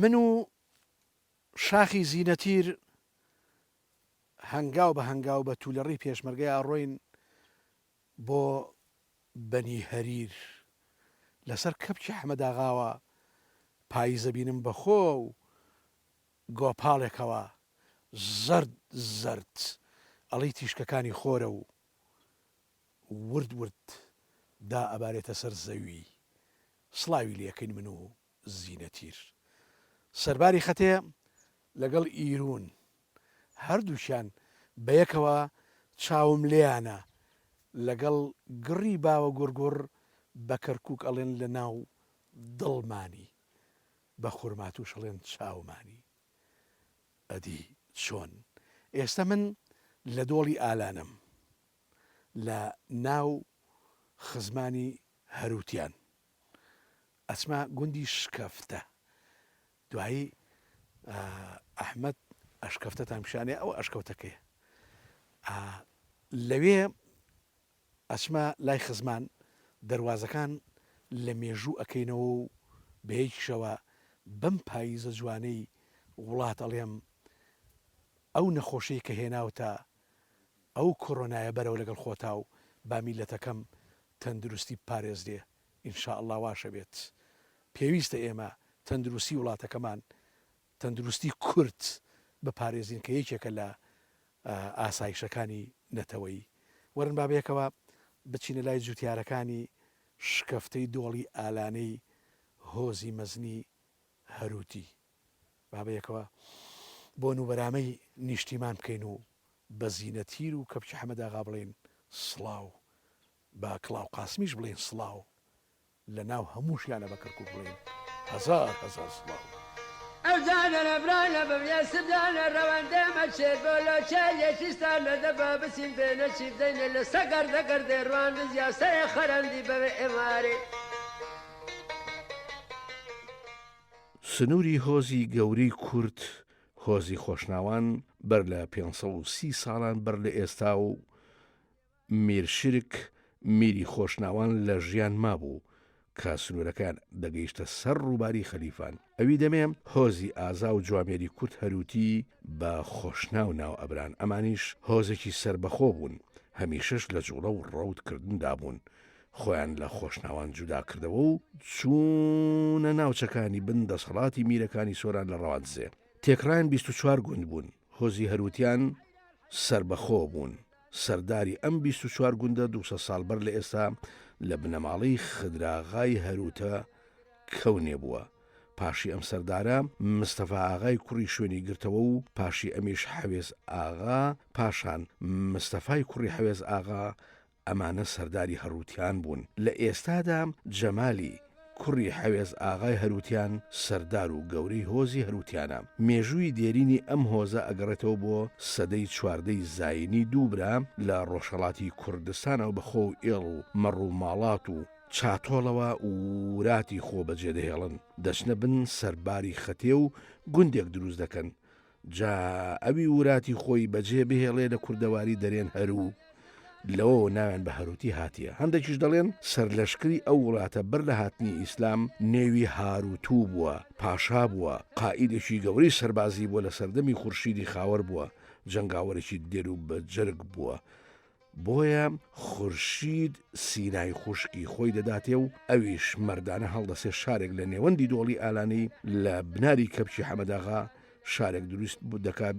من و شاخی زینەتیر هەنگاو بە هەنگاو بە تولەڕی پێشمەرگەی ئاڕۆین بۆ بەنی هەریر لەسەر کەپکی ئەحمەداغاوە پاییزە بینم بەخۆ و گۆپاڵێکەوە زرد زرد ئەڵەی تیشکەکانی خۆرە و ورد ورد دا ئەبارێتە سەر زەوی سڵاوی لەکەین من و زینەتیر سەرباری خەتێ لەگەڵ ئیرون هەردووشیان بەیەکەوە چاوم لێیانە لەگەڵ گڕی باوە گورگوڕ بە کەرکووک ئەڵێن لە ناو دڵمانی بە خورماتوش ئەڵێن چاومانی ئەدی چۆن ئێستا من لە دۆڵی ئالانم لە ناو خزمانی هەروتیان ئەچمە گوندی شکەفتە دوایی ئەحمەد ئەشکەفتەتان پیشانێ ئەو ئەشکەوتەکەیە لەوێ ئەچمە لای خزمان دەواازەکان لە مێژوو ئەەکەینەوە و بەیەکیشەوە بەم پاییزە جوانەی وڵات ئەڵێم ئەو نەخۆشەی کە هێناوتە ئەو کۆڕۆنایە بەرەو لەگەڵ خۆتا و با میلەتەکەم تەندروستی پارێزرێ ئینشاء الله واشە بێت پێویستە ئێمە تەندروستی وڵاتەکەمان تەندروستی کورد بپارێزین کە یەکێکە لە ئاسایشەکانی نەتەوەی وەرن بابەیەکەوە بچینە لای جوتیارەکانی شکەفتەی دۆڵی ئالانەی هۆزی مەزنی هەروتی بابەیەکەوە بۆ نوبەرامەی نیشتیمان بکەین و بە زینەتیر و کەپکی ئەحمەداغا بڵێن سڵاو بە کڵاو قاسمیش بڵێن سڵاو لە ناو هەمووشیانە بە کەرکووک بڵێن هەزار هەزار سڵاو ئەوزانە لەبرانە بەێ سدانە ڕەوەندێمە چێت بۆ لە چێکیستان لە دەبا بچین بێنە چی بدەینە لە سەگەر دەگەردێ ڕوانز یاسەیە خەرەندی بەوێ ئێمارێ سنووری هۆزی گەورەی کورد هۆزی خۆشناوان بەر لە 530 ساڵان بەر لە ئێستا و میرشرک میری خۆشناوان لە ژیان مابوو کە سنوورەکان دەگەیشتە سەر ڕووباری خەلیفان ئەوی دەمێ هۆزی ئازا و جوامێری کورد هەروتی بە خۆشناو ناو ئەبران ئەمانیش هۆزێکی سربەخۆ بوون هەمیشەش لە جوڵە و ڕەوتکردندا بوون خۆیان لە خۆشناوان جودا کردەوە و چوونە ناوچەکانی بن دەسەڵاتی میرەکانی سۆران لە ڕەوانزێ تێکڕایان 24 گوند بوون هۆزی هەروتیان سربەخۆ بوون سەرداری ئەم 24 گوندە 200 ساڵ بەر لە ئێستا لە بنەماڵەی خدراغای هەروتە کەونێ بووە پاشی ئەم سەردارە مستەفا ئاغای کوڕی شوێنی گرتەوە و پاشی ئەمیش حەوێز ئاغا پاشان مستەفای کوڕی حەوێز ئاغا ئەمانە سەرداری هەروتیان بوون لە ئێستادا جەمالی کوڕی حەوێز ئاغای هەروتیان سەردار و گەورەی هۆزی هەروتیانە مێژووی دێرینی ئەم هۆزە ئەگەڕێتەوە بۆ سەدەی چواردەی زاینی دووبرا لە ڕۆژهەڵاتی کوردستانەوە بەخۆ و ئێڵ و مەڕ و ماڵات و چاتۆڵەوە وراتی خۆ بەجێدەهێڵن دەچنە بن سەرباری خەتێ و گوندێک دروست دەکەن جا ئەوی وراتی خۆی بەجێ بهێڵێ لە کوردەواری دەرێن هەرو لەوە ناوێن بە هەروتی هاتیە هەندێکیش دەڵێن سەرلەشکری ئەو وڵاتە بەر لە هاتنی ئیسلام نێوی هاروتوو بووە پاشا بووە قائیدێکی گەورەی سەربازی بووە لە سەردەمی خورشیدی خاوەر بووە جەنگاوەرێکی دێر و بە جەرگ بووە بۆیە خورشید سینای خوشکی خۆی دەداتێ و ئەویش مەردانە هەڵدەسێ شارێک لە نێوەندی دۆڵی ئالانەی لە بناری کەپکی ئەحمەداغا شارێک دروست بوو دەکات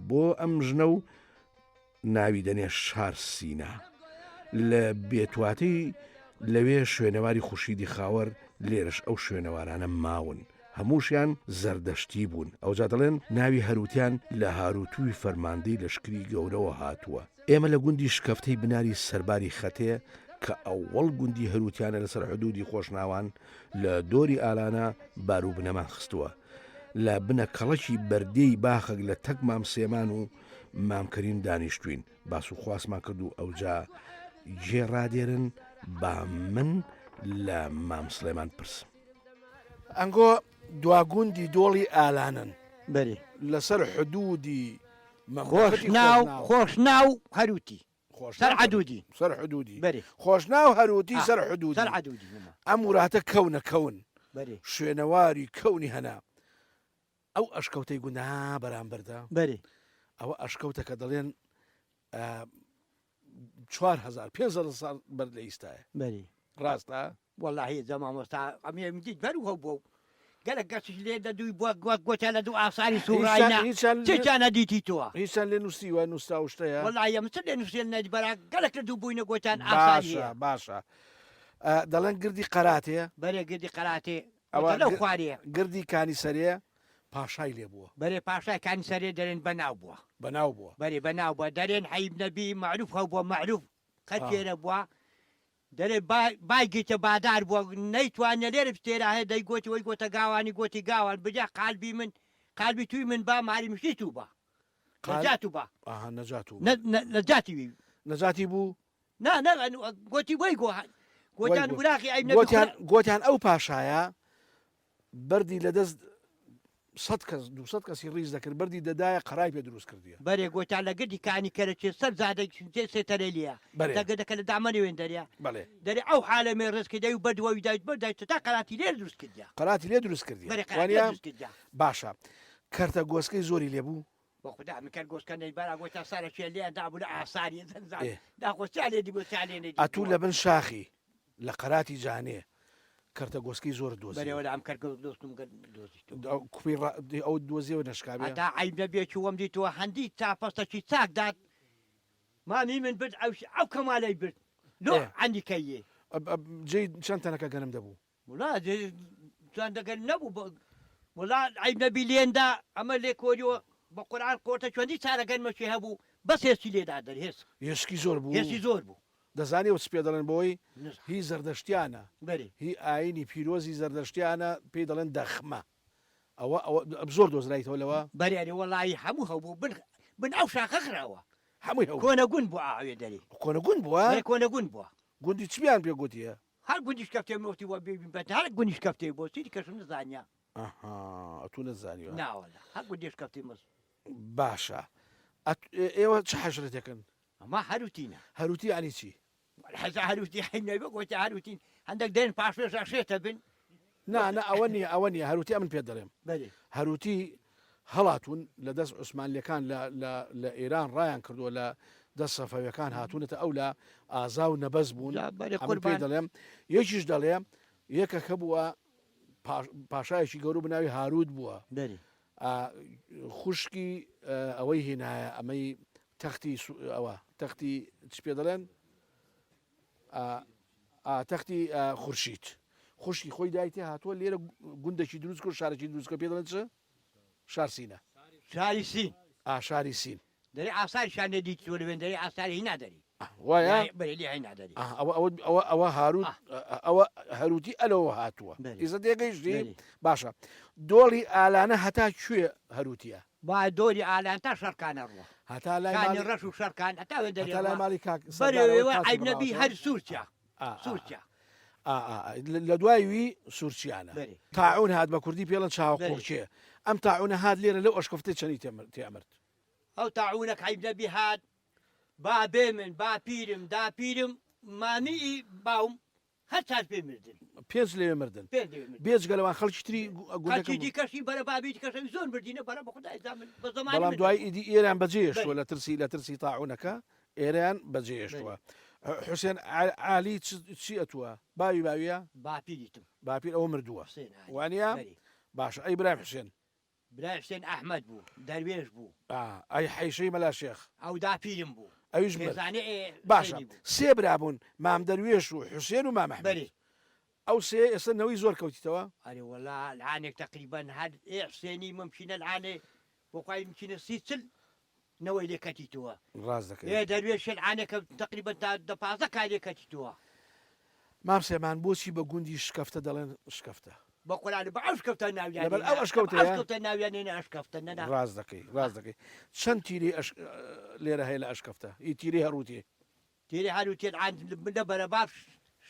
بۆ ئەم ژنە و ناوی دەنێ شار سینا لە بێتواتەی لەوێ شوێنەواری خوشیدی خاوەر لێرش ئەو شوێنەوارانە ماون هەمووشیان زەردەشتی بوون ئەوجا دەڵێن ناوی هەروتیان لە هاروتووی فەرماندەی لەشکری گەورەوە هاتووە ئێمە لە گوندی شکەفتەی بناری سەرباری خەتێ کە ئەوەڵ گوندی هەروتیانە لەسەر حدودی خۆشناوان لە دۆری ئالانە باروو بنەمان خستووە لە بنە کەڵەکی بەردەی باخەک لە تەک مام سێمان و مامکەرین دانیشتوین باس و خواستمان کرد و ئەوجا گێڕادێرن با من لە مام سلێمان پرسم ئەنگۆ دواگوندی دۆڵی ئالانن بەری لەسەر حدودی خۆشناو هەروتی سەر حدودی سەر حدودی بەری خۆشناو هەروتی سەر حدودی سەر حدودی ئەم وڵاتە کەونە کەون بەری شوێنەواری کەونی هەنا ئەو ئەشکەوتەی گونا بەرامبەردا بەێ ئەوە ئەشکەوتە کە دەڵێن 4,500 ساڵ بەر لە ئیستایە بەێ ڕاستە والله زەمامۆستا ئەمێ دیت بەروە بۆ گەلک گەشش لێ دەدووی بووە گوتە لە دوو ئاساری سوڕاینا چێکیانە دیتی تۆوە هیچان لێ نووسیوە نووستا شتەیە والله ئەمە لێ نووسێن نەدی بەرا گەلک لە دوو بووینە گوتیان ئاساری باشە دەڵێن گردی قەراتەیە بەرێ گردی قەراتێ ئەوە لەو خوارێ گردی کانی سەرەیە پاشای لێ بووە بەرێ پاشای کانی سەرێ دەرێن بەناو بووە بەناو بووە بەرێ بەناو بووە دەرێن حەیب نەبی معروف هەو بووە معروف خەتێرە بووە دەرێ بایگیتە بادار بووە نەیتوانە لێرە پتێرا هەیە دەیگوتی وەی گۆتە گاوانی گوتی گاوان بجا قالبی من قالبی توی من با ماری مشتی و بە نەجات و بە نەجات و نەجاتی وی نەجاتی بوو گوتی وەی گۆتیان براقی ئەی گوتیان ئەو پاشایە بەردی لە دەست 200 کەسی ڕیز دەکرد بەردی دەدایە قەرای پێ دروست کردیە بەرێ گۆتان لە گردی کانی کەرەچێ سەر زادێک سێتەرە لە دەگەدەکە لە دامەنی وێن دەریا بەڵێ دەری ئەو حالەمێ ڕستکردی و بەدوەوی دایت بەدایت تا قەراتی لێر دروست کردیا قەراتی لێ دروست کردی باشە کەرتە گۆسکەی زۆری لێبوو بۆ خدا میکرد گۆسکە نەیبارا گۆتا سارەکێ لێ دابوو لە ئاساری داخۆستا لێ دی بۆ چالێنێ ئەتوو لە بن شاخی لە قەراتی جانێ کەرتە گۆسکی زۆر دۆزی بەرەوە ئەم کەرد دۆستم کوپی ئەو دۆزیەوە نشکابێ تا عیب نەبێکی وەم دیتەوە هەندی تاپەستەکی چاکدات مامی من برد ئەو کەمالەی برد لۆ عەندی کەیێ جێ چەند تەنەکە گەنم دەبوو وڵا چەند دەگەن نەبوو وڵا عیب نەبی لێندا ئەمە لێ کۆریەوە بە قورئان قۆتە چۆندی چارەگەنمەشی هەبوو بەس هێستی لێدا دەرهێز هێشکی زۆر بوو هێستی زۆر بوو دەزانی وە پێ دەڵێن بۆی هی زەردەشتیانە هی ئاینی پیرۆزی زەردەشتیانە پێی دەڵێن دەخمە ئەوە زۆر دۆزرایتەوە لەوە بەریانی وەڵی هەموو هەبوو بن ئەو شاخە خراوە هەمووی کۆنەگون بوو ئاوێ دەری کۆنەگون بووە کۆنەگون بووە گوندی چمیان پێ گوتیە هەر گوندیش کەفتێ مۆتی وە بێبین بەت هەر گوندیش کەفتێ بۆ سیری کەشم نزانیا ئەتوو نەزانیوە ناوەڵە هەر گوندیش کەفتی مەس باشە ئێوە چه حەشرەتەکەن ئەمە هەروتینە هەروتی ینی چی حەزا هەروتی حینەوە گۆتی هەروتین هەندێک دێن پاشێش شێتە بن نا ئەوە نیە ئەوە نیە هەروتی من پێ دەڵێم هەروتی هەڵاتون لە دەست عوسمانلیەکان لە ئێران ڕایان کردووە لە دەست سەفەویەکان هاتوونەتە ئەو لە ئازا و نەبەست بوون پێ دەڵێم یەکیش دەڵێ یەکە بووە پاشایەکی گەورە بناوی هارود بووە خوشکی ئەوەی هێنایە ئەمەی تەختی ئەوە تەختی چ پێ دەڵێن تەختی خورشید خوشکی خۆی دایتێ هاتووە لێرە گوندێکی دروست کرد شارێکی دروستکە پێ دەڵێن چ شارسینە شاری سین شاری سین دەری ئاساری شانێ دیتوە لەوێن دەری ئاساری هی نادەری وایە بەری هی نادەری ئەوە هارود ئەوە هەروتی ئەلەوە هاتووە ئیزە دێگەیشتی باشە دۆڵی ئالانە هەتا کوێ هەروتیە با دۆری ئالان تا شەرکانە ڕوە هەتا لای ڕەش و شەرکان هەتا دەری لای ماڵی کاک بەرەوەوە عیب نەبی هەر سوورچە سوورچە لە دوای وی سوورچیانە تاعون هات بە کوردی پێڵەن چاوەقۆچێ ئەم تاعونە هات لێرە لەو ئەشکەفتەی چەنی تێمرد ئەو تاعونەك عیب نەبی هات با بێ من با پیرم دا پیرم مامی باوم هەر چار پێ مردن پێنج لێوێ مردن بێجگەلەوان خەڵکی تری دیکەشی بەرە بابی کەشەوی زۆر مردینە بەرە بە خودای بەڵام دوای ئیدی ئێران بەجێشتوە لە ترسی تاعونەکە ئێران بەجێشتوە حوسێن عالی چی ئەتووە باویە باپیریتم باپیر ئەوە مردووە وانە باشە ئەی برای حوسێن برای حوسێن ئەحمەد بوو دەروێش بوو ئەی حەیشەی مەلا شێخ ئەو داپیرم بوو ئەویش باشە سێ برابوون مام دەروێش و حوسێن و مام ئەحمەد ئەو سێ ئێستا نەوەی زۆر کەوتیتەوە ئەرێ وەڵا العانێک تقریبا هەر حوسێنی ممکنە العانێ بۆ خوای ممکنە سیچل نەوەی لێکەتیتەوە ڕاز دەکەی دەروێش العانێکە تقریبا تا دەپازە کارێکەتیتەوە مام سێمان بۆچی بە گوندی شکەفتە دەڵێن شکەفتە بە قورآن بە ئەو شکەفتە ناویان ئەو ئەشکەوتە ناویانێنە ئەشکەفتە نەنا ڕاز دەکەی چەند تیری لێرە هەیە لە ئەشکەفتە ئی تیری هەروتی تیری هەروتێن لە بەرەباف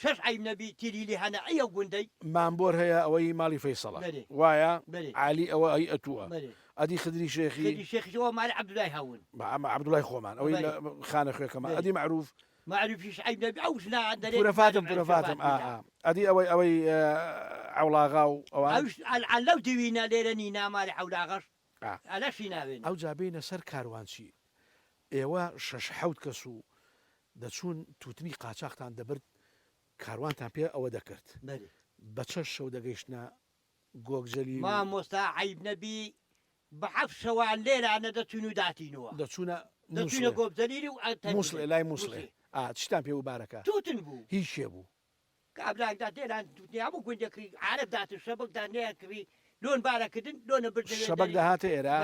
شەش عیب نەبی تیری لێ هەنە ئەو گوندەی مامبۆر هەیە ئەوەی ماڵی فەیسەڵە وایە عالی ئەوە ئەی ئەتووە ئەدی خدری شێخی شێخیەوە مالی عەبدوڵای هەون عەبدوڵای خۆمان ئەوەی لە خانە خوێکەمان ئەدی معروف معروفیش عیب نەبی ئەو ژنا دەرێت پورەفاتم ئەدی ئەوەی عوڵاغا و ئەوان ئەوان لەو دیوینە لێرەنی ناماری حولاغەش ئەلەشی ناوێن ئەو جابینە سەر کاروانچی ئێوە 6 کەس و دەچوون توتنی قاچاقتان دەبرد کاروانتان پێ ئەوە دەکرد بە چەش شەو دەگەیشتە گۆگجەلی مامۆستا عیب نەبی بە حەف شەوان لێرانە دەچون و داتینەوە دەچونە گۆبزەلیری و مووسڵێ لای مووسڵێ چتان پێ و بارەکە توتن بوو هیچ شێ بوو کابرادا دێران توتنی هەموو گوندەکەی عارف دات شەبکدا نەیەکردی لۆن بارەکردن لۆنە برد شەبک داهاتە ئێرە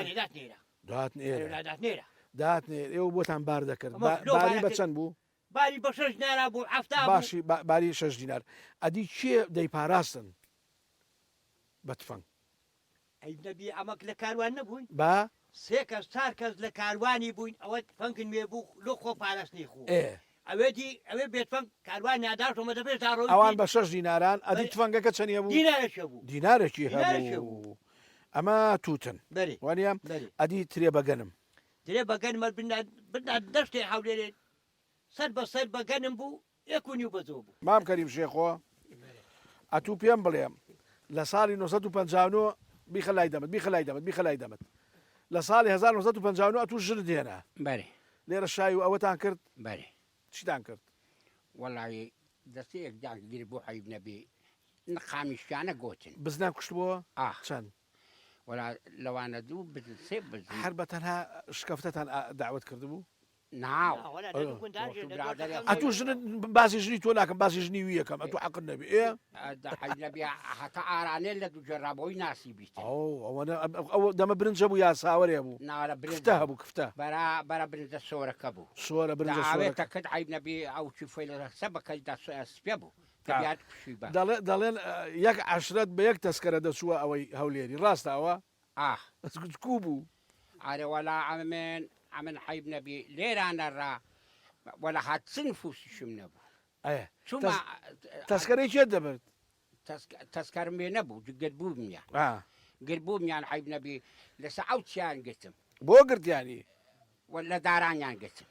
داتنێرە داتنێر ئێوە بۆتان بار دەکرد باری بە چەند بوو باری بە 6 دینار بوو هەفتا باشی باری 6 دینار ئەدی کێ دەیپاراستن بە تفەنگ عیب نەبی ئەمەک لە کاروان نەبووین با 3 کەس 4 کەس لە کاروانی بووین ئەوە فەنگن مێ بوو لۆ خۆ پاراستنی خۆ ئەوێ بێت فەنگ کاروان ناداشەوە دەبێت ئەوان بە 6 دیناران ئەدی تفەنگەکە چەندە بوو دینارێکە بوو دینارێکی هەبوو ئەمە تووتن وانە ئەدی ترێ بەگەنم درێ بەگەنمە بنا دەشتێ هەولێرێ سەر بە سەر بەگەنم بوو یەکونی و بەزۆ بوو مام کەریم شێخۆ ئەتوو پێم بڵێم لە ساڵی 1950 بیخە لای دەمت لە ساڵی 1950 ئەتوو ژر دێنە لێرە شای و ئەوەتان کرد چیتان کرد وەڵی دەستەیەک داگیر بۆ عیب نەبی نەقامیشیانە گوتن بزنان کوشتبووە چەند وەڵا لەوانە دوو سێ هەر بە تەنها شکەفتەتان داوت کردبوو ناو ئەتوو ژن باسی ژنی تۆ ناکەم باسی ژنی وی یەکەم ئەتوو حەقت نەبی نەبی هەتا ئارانێ لە دوو جێڕابەوەی ناسی بیت ئەو دەمە برنجە بوو یا ساوەرێ بوو ناوە برفتە هەبوو کفتە بەرە برنجە سۆرەکە بوو سۆرە برنجە کرد عیب نەبی ئەو چی لە سە بەکەیدا سپێ بوو دەڵێن یەک عشرەت بە یەک تەسکەرە دەچووە ئەوەی هەولێری ڕاستەوە کو بوو ئارێوەلا ئەمن عیب نەبی لێرانەڕا وەلا هات سنفوسیشم نەبوو تەسکەرەی چێت دەبێت تەسکەرم بێ نەبوو گربوومیان عیب نەبی لەسە ئەو چیان گرتم بۆ گرتیانی لە دارانیان گرتم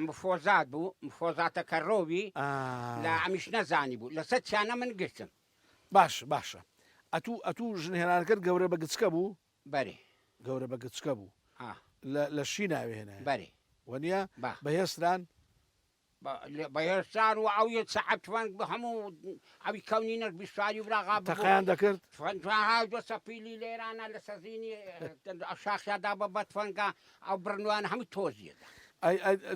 مفۆزات بوو مفۆزاتەکە ڕۆوی لە ئەمیش نەزانی بوو لەسەر چیانە من گرتم باشە ئەتوو ژنهێنانەکەت گەورە بە گچکە بوو بەرێ گەورە بە گچکە بوو لە شی ناوێنە بەرێ وەنیە بەهێستران بەهێستان و ئەو یە سەعەت فەنگ بە هەموو ئەوی کەونینەر بیسواری براغا تەقەیان دەکرد دو سەپیلی لێرانە لە سەزینی شاخیادا بە بەتفەنگا ئەو بڕنوان هەموو تۆزیەدا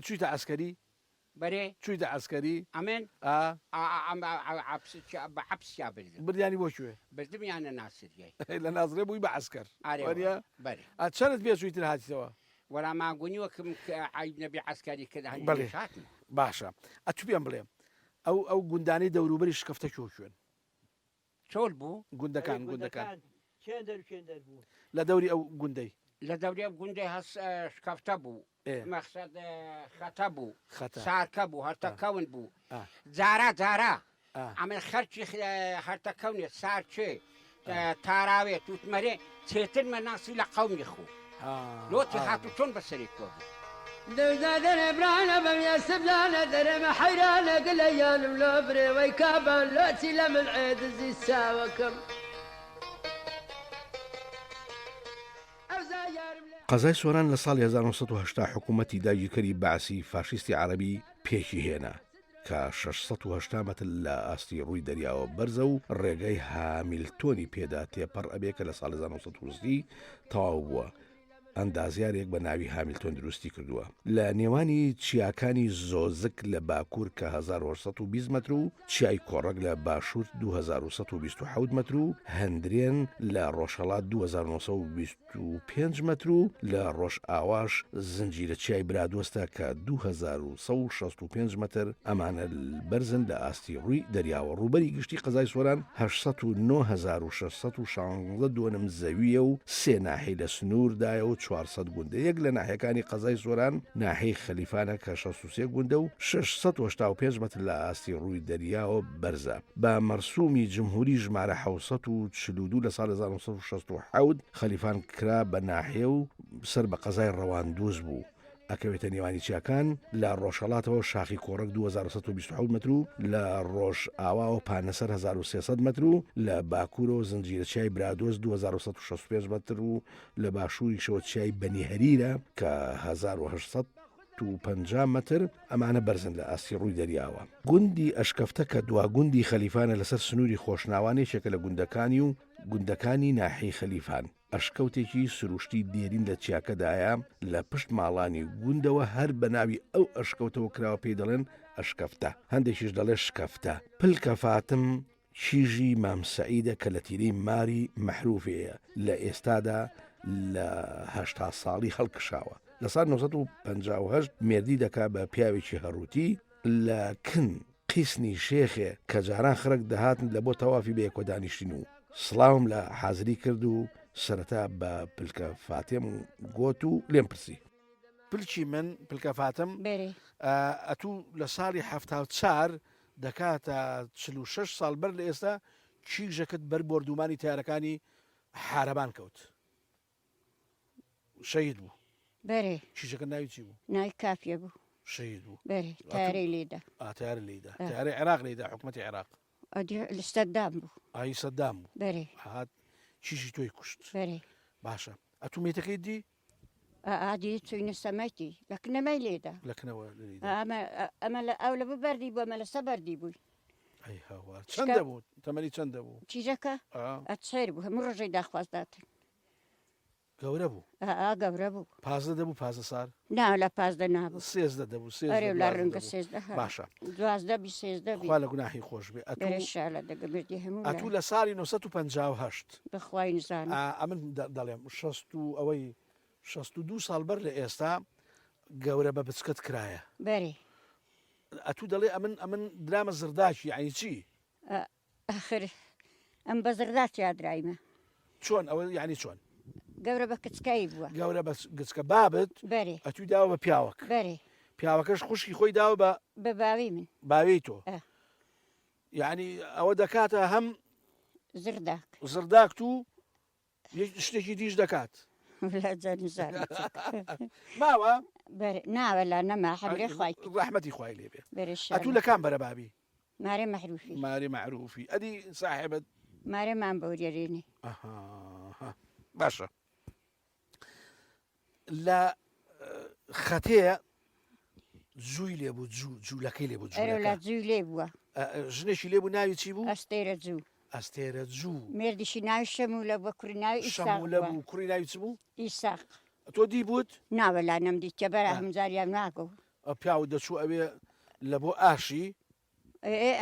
چوویتە ئەسکەری بەرێ چوویتە ئەسکەری ئەمێن بە حەبسیا بردیانی بۆ کوێ بردمیانە ناسریای لە نازرێ بووی بە ئەسکەر بەرێ چەندت پێ چوویتر هاتیتەوە وەلا ماگونیوەکەم عیب نەبی عەسکەری کرد باشە ئەتوو پێم بڵێم ئەو گوندانی دەوروبەری شکەفتە کوێن چۆل بوو گوندەکان لە دەوری ئەو گوندەی لە دەوری گوندەی هەست شکەفتە بوو مەقسەد خەتە بوو سارکە بوو هەرتەکەون بوو جارا ئەمە خەرچی هەرتەکەونێت سارچێ تاراوێت توتمەرێ چێترمە ناسی لە قەومی خۆ لۆتی هاتو چۆن بەسەری کۆ بوو دەردادەرە برانە بەمیە سبلانە دەرەمە حەیرانە گلەیانم لۆ برێوەی کابان لۆچی لە من عێدزی چاوەکەم قەزای سۆران لە ساڵی 1970 حکوومەتی داگیرکەری بەعسی فاشیستی عەرەبی پێکی هێنا کە 680 مەتر لە ئاستی ڕووی دەریاوە بەرزە و ڕێگەی هامیلتۆنی پێدا تێپەڕ ئەبێ کە لە ساڵی 1920 تەواو بووە. ئەندازیارێک بە ناوی هامیلتۆن دروستی کردووە لە نێوانی چیاکانی زۆزک لە باکوور کە 1920 متر و چیای کۆڕک لە باشوور 2127 متر و هەندرێن لە ڕۆژهەڵات 2925 متر و لە ڕۆژ ئاواش زنجیرە چیای برادۆستە کە 2165 متر ئەمانە بەرزن لە ئاستی ڕووی دەریاوە. ڕووبەری گشتی قەزای سۆران 89616 دووەنم زەویە و سێ ناحی لە سنووردایە و 400 گوندە یەک لە ناحیەکانی قەزای سۆران ناحەی خەلیفانە کە 63 گوندە و 685 متر لە ئاستی ڕووی دەریاوە بەرزە. بە مەرسومی جمهوری ژمارە 742 لە ساڵ 1960 خەلیفان کرا بە ناحیە و سەر بە قەزای ڕەواندوز بوو. ئەکەوێتە نێوانی چیاکان لە ڕۆژهڵاتەوە شاخی کۆڕک 2127 متر و لە ڕۆژ ئاواوە پانەسەر 1300 متر و لە باکوورەوە زنجیرە چای برادۆز 2165 متر و لە باشووری شەوەچای بەنی هەریرە کە 1850 متر ئەمانە بەرزن لە ئاسی ڕووی دەریاوە. گوندی ئەشکەفتە کە دواگوندی خەلیفانە لەسەر سنووری خۆشناوانێکێکە لە گوندەکانی و گوندەکانی ناحی خەلیفان. ئەشکەوتێکی سروشتی دێرین لە چیاکەدایە لە پشت ماڵانی گوندەوە هەر بە ناوی ئەو ئەشکەوتەوە کراوە پێی دەڵێن ئەشکەفتە، هەندێکیش دەڵێ شکەفتە. پلکە فاتم چیژی مامسەعیدە کە لە تیرەی ماری مەحروفەیە لە ئێستادا لە 80 ساڵی هەڵکشاوە. لە سال 1958 مێردی دەکا بە پیاوێکی هەڕووتی لە کن قیسنی شێخێ کە جاران خرک دەهاتن لە بۆ تەوافی بە یەکۆ دانیشتین و سڵاوم لە حازری کرد و سەرەتا بە پلکە فاتێم و گوت و لێم پرسی. پلکی من پلکە فاتم ئەتوو لە ساڵی 74 دەکاتە 46 ساڵ بەر لە ئێستا چیژەکەت بەر بردومانی تارەکانی حارەبان کەوت شەید بوو. بەرێ چیژەکە ناوی چی بوو؟ ناوی کافیە بوو. شەید بوو. بەرێ تارەی لێدا. تارە لێدا تارەی عێراق لێدا حکومەتی عێراق لە سەددام بوو. ئای سەددام بوو. بەرێ هات چیژی تۆی کوشت. بەرێ باشە ئەتوو مێتەکەی دی؟ ئادی چوینە سەمەتی لە کنەمەی لێدا لەکنەوە ئەمە لە ئەو لە ببەردی بوو ئەمە لە سەبەردی بووی. ئەی هاوار چەندە بوو تەمەنی چەندە بوو؟ چیژەکە ئەچێر بوو هەموو ڕۆژەی داخوازداتن. گەورە بوو؟ گەورە بوو. پازدە دەبوو پازدە سار؟ نا لە پازدە نابوو. سێزدە دەبوو ئەرێ لە ڕەنگە سێزدە باشە دوازدە بی سێزدە بی. خوا لە گوناحی خۆش بێ. شالە دەگەبردی هەموو ئەتوو لە ساڵی 1958 بەخوای نزانم ئەمن دەڵێم 62 ساڵ بەر لە ئێستا گەورە بە بچکت کرایە. بەرێ ئەتوو دەڵێ ئەمن درامە زرداکی یعنی چی؟ ئاخر ئەم بە زرداک یادرایمە. چۆن ئەوە یعنی چۆن؟ گەورە بە کچکایی بووە. گەورە بە گچکە بابت بەرێ ئەتووی داوە بە پیاوەک. بەرێ پیاوەکەش خوشکی خۆی داوە بە باوی من باوی تۆ. یعنی ئەوە دەکاتە هەم زرداک زرداک و شتێکی دیش دەکات. ماوە ناوە لە نەما هەمرێ خوای ڕەحمەتی خوای لێ بێ. بەرێ ئەتوو لە کام بەرە بابی؟ مارێ مەحروفی. مارێ معروفی ئەدی ساحبت مارێمان بەوریێنێ. باشە لە خەتەیە جووی لێ بوو جوولەکەی لێ بوو لە جووی لێ بووە ژنێکی لێ بوو ناوی چی بوو؟ ئەستێرە جوو. ئەستێرە جوو. مێردیشی ناوی شەمولە بە کوڕی ناوی شەمولە بوو. کوڕی ناوی چ بوو؟ ئیساق. تۆ دی بووت؟ ناوە لا نەمدی کە بەرە هەمجاریان ناگەوت. پیاو دەچوو ئەوێ لە بۆ ئاشی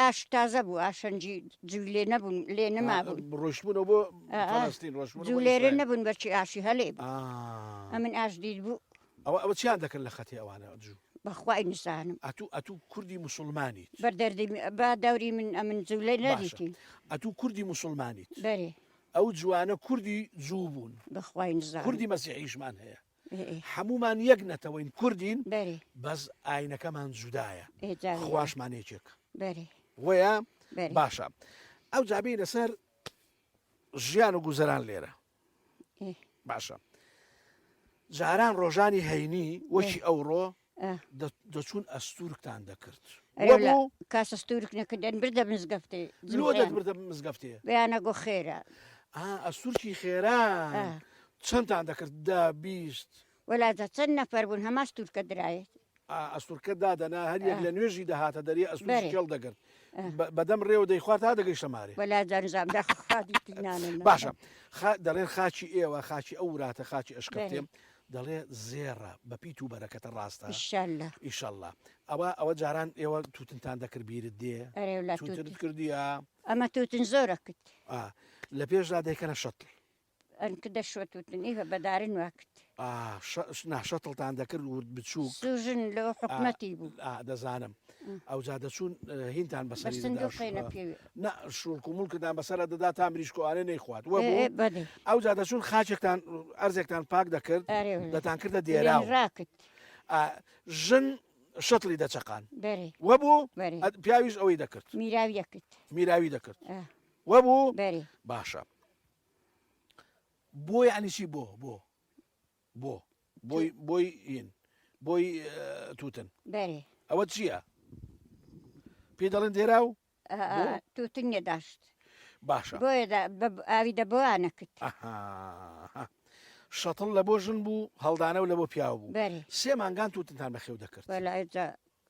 ئاش تازە بوو ئاشەنجی جووی لێ نەبوون لێ نەمابوون ڕۆشتبوونەوە بۆ فەڵەستین ڕۆشتبوون جوو لێرە نەبوون بەرچی ئاشی هەلێ بوو. ئەمن ئاش دید بوو. ئەوە چیان دەکەن لە خەتی ئەوانە جوو؟ بەخوای نزانم. ئەتوو کوردی موسڵمانیت بەردەردی با دەوری من ئەمن جوو لێ نەدیتی. ئەتوو کوردی موسڵمانیت. بەرێ ئەو جوانە کوردی جوو بوون. بەخوای نزانم. کوردی مەسیحیشمان هەیە. هەمومان یەک نەتەوەین کوردین بەرێ بەس ئاینەکەمان جودایە خواشمانێکێک. بەرێ وەیە باشە ئەو جابی لەسەر ژیان و گوزەران لێرە. باشە جاران ڕۆژانی هەینی وەکی ئەوڕۆ دەچوون ئەستورکتان دەکرد. کاس ئەستورک نەکردن بردە مزگەفتێ لۆ دەبردە مزگەفتێ بەیانە گۆ خێرە. ئەستورکی خێران چەندتان دەکرد؟ 10-20 وەلاتە چەند نەفەر بوون هەما ئەستورکە درایێت. ئەستورکە دادەنا هەریەک لە نوێژی دەهاتە دەری ئەستور کێڵ دەگرت بەدەم ڕێوە دەیخوات تا دەگەیشتە مارێ. وەلا جانزام داخوادیتینانن. باشە دەڵێن خاچی ئێوە خاچی ئەو وڵاتە خاچی ئەشکەفتێم دەڵێ زێڕە بە پیت و بەرەکەتە ڕاستە ئیشەڵڵا. ئەوە جاران ئێوە تووتنتان دەکرد بیرت دێ تووتت کردیە؟ ئەمە تووتن زۆرە کرد لە پێشدا دەیکەنە شەتڵ ئەنکدە شوتوتن ئیڤە بەدارن واکرد. شەتڵتان دەکرد و بچوو سوژن لە حکومەتی بوو دەزانم. ئەو جا دەچوون هینتان بەسەر شوڵکومولکدان بەسەرە دەدا تا مریشکۆوانە نەیخوات ئەو جا دەچوون خاچێکتان ئەرزێکتان پاک دەکرد دەتان کردە دێراکرد ژن شەتڵی دەچەقان وە بوو پیاویش ئەوەی دەکرد میراوی دەکرد وە بوو باشە بۆ یعنی چی بۆ بۆی ئین بۆی تووتن بەێ ئەوە چییە پێ دەڵێن دێرا و تووتن نێداشت باشە بۆیە ئاوی دەبووانە کرد شەتڵ لە بۆ ژن بوو هەڵدانە و لە بۆ پیاو بوو بەێ سێ مانگان تووتنتان بەخێو دەکرد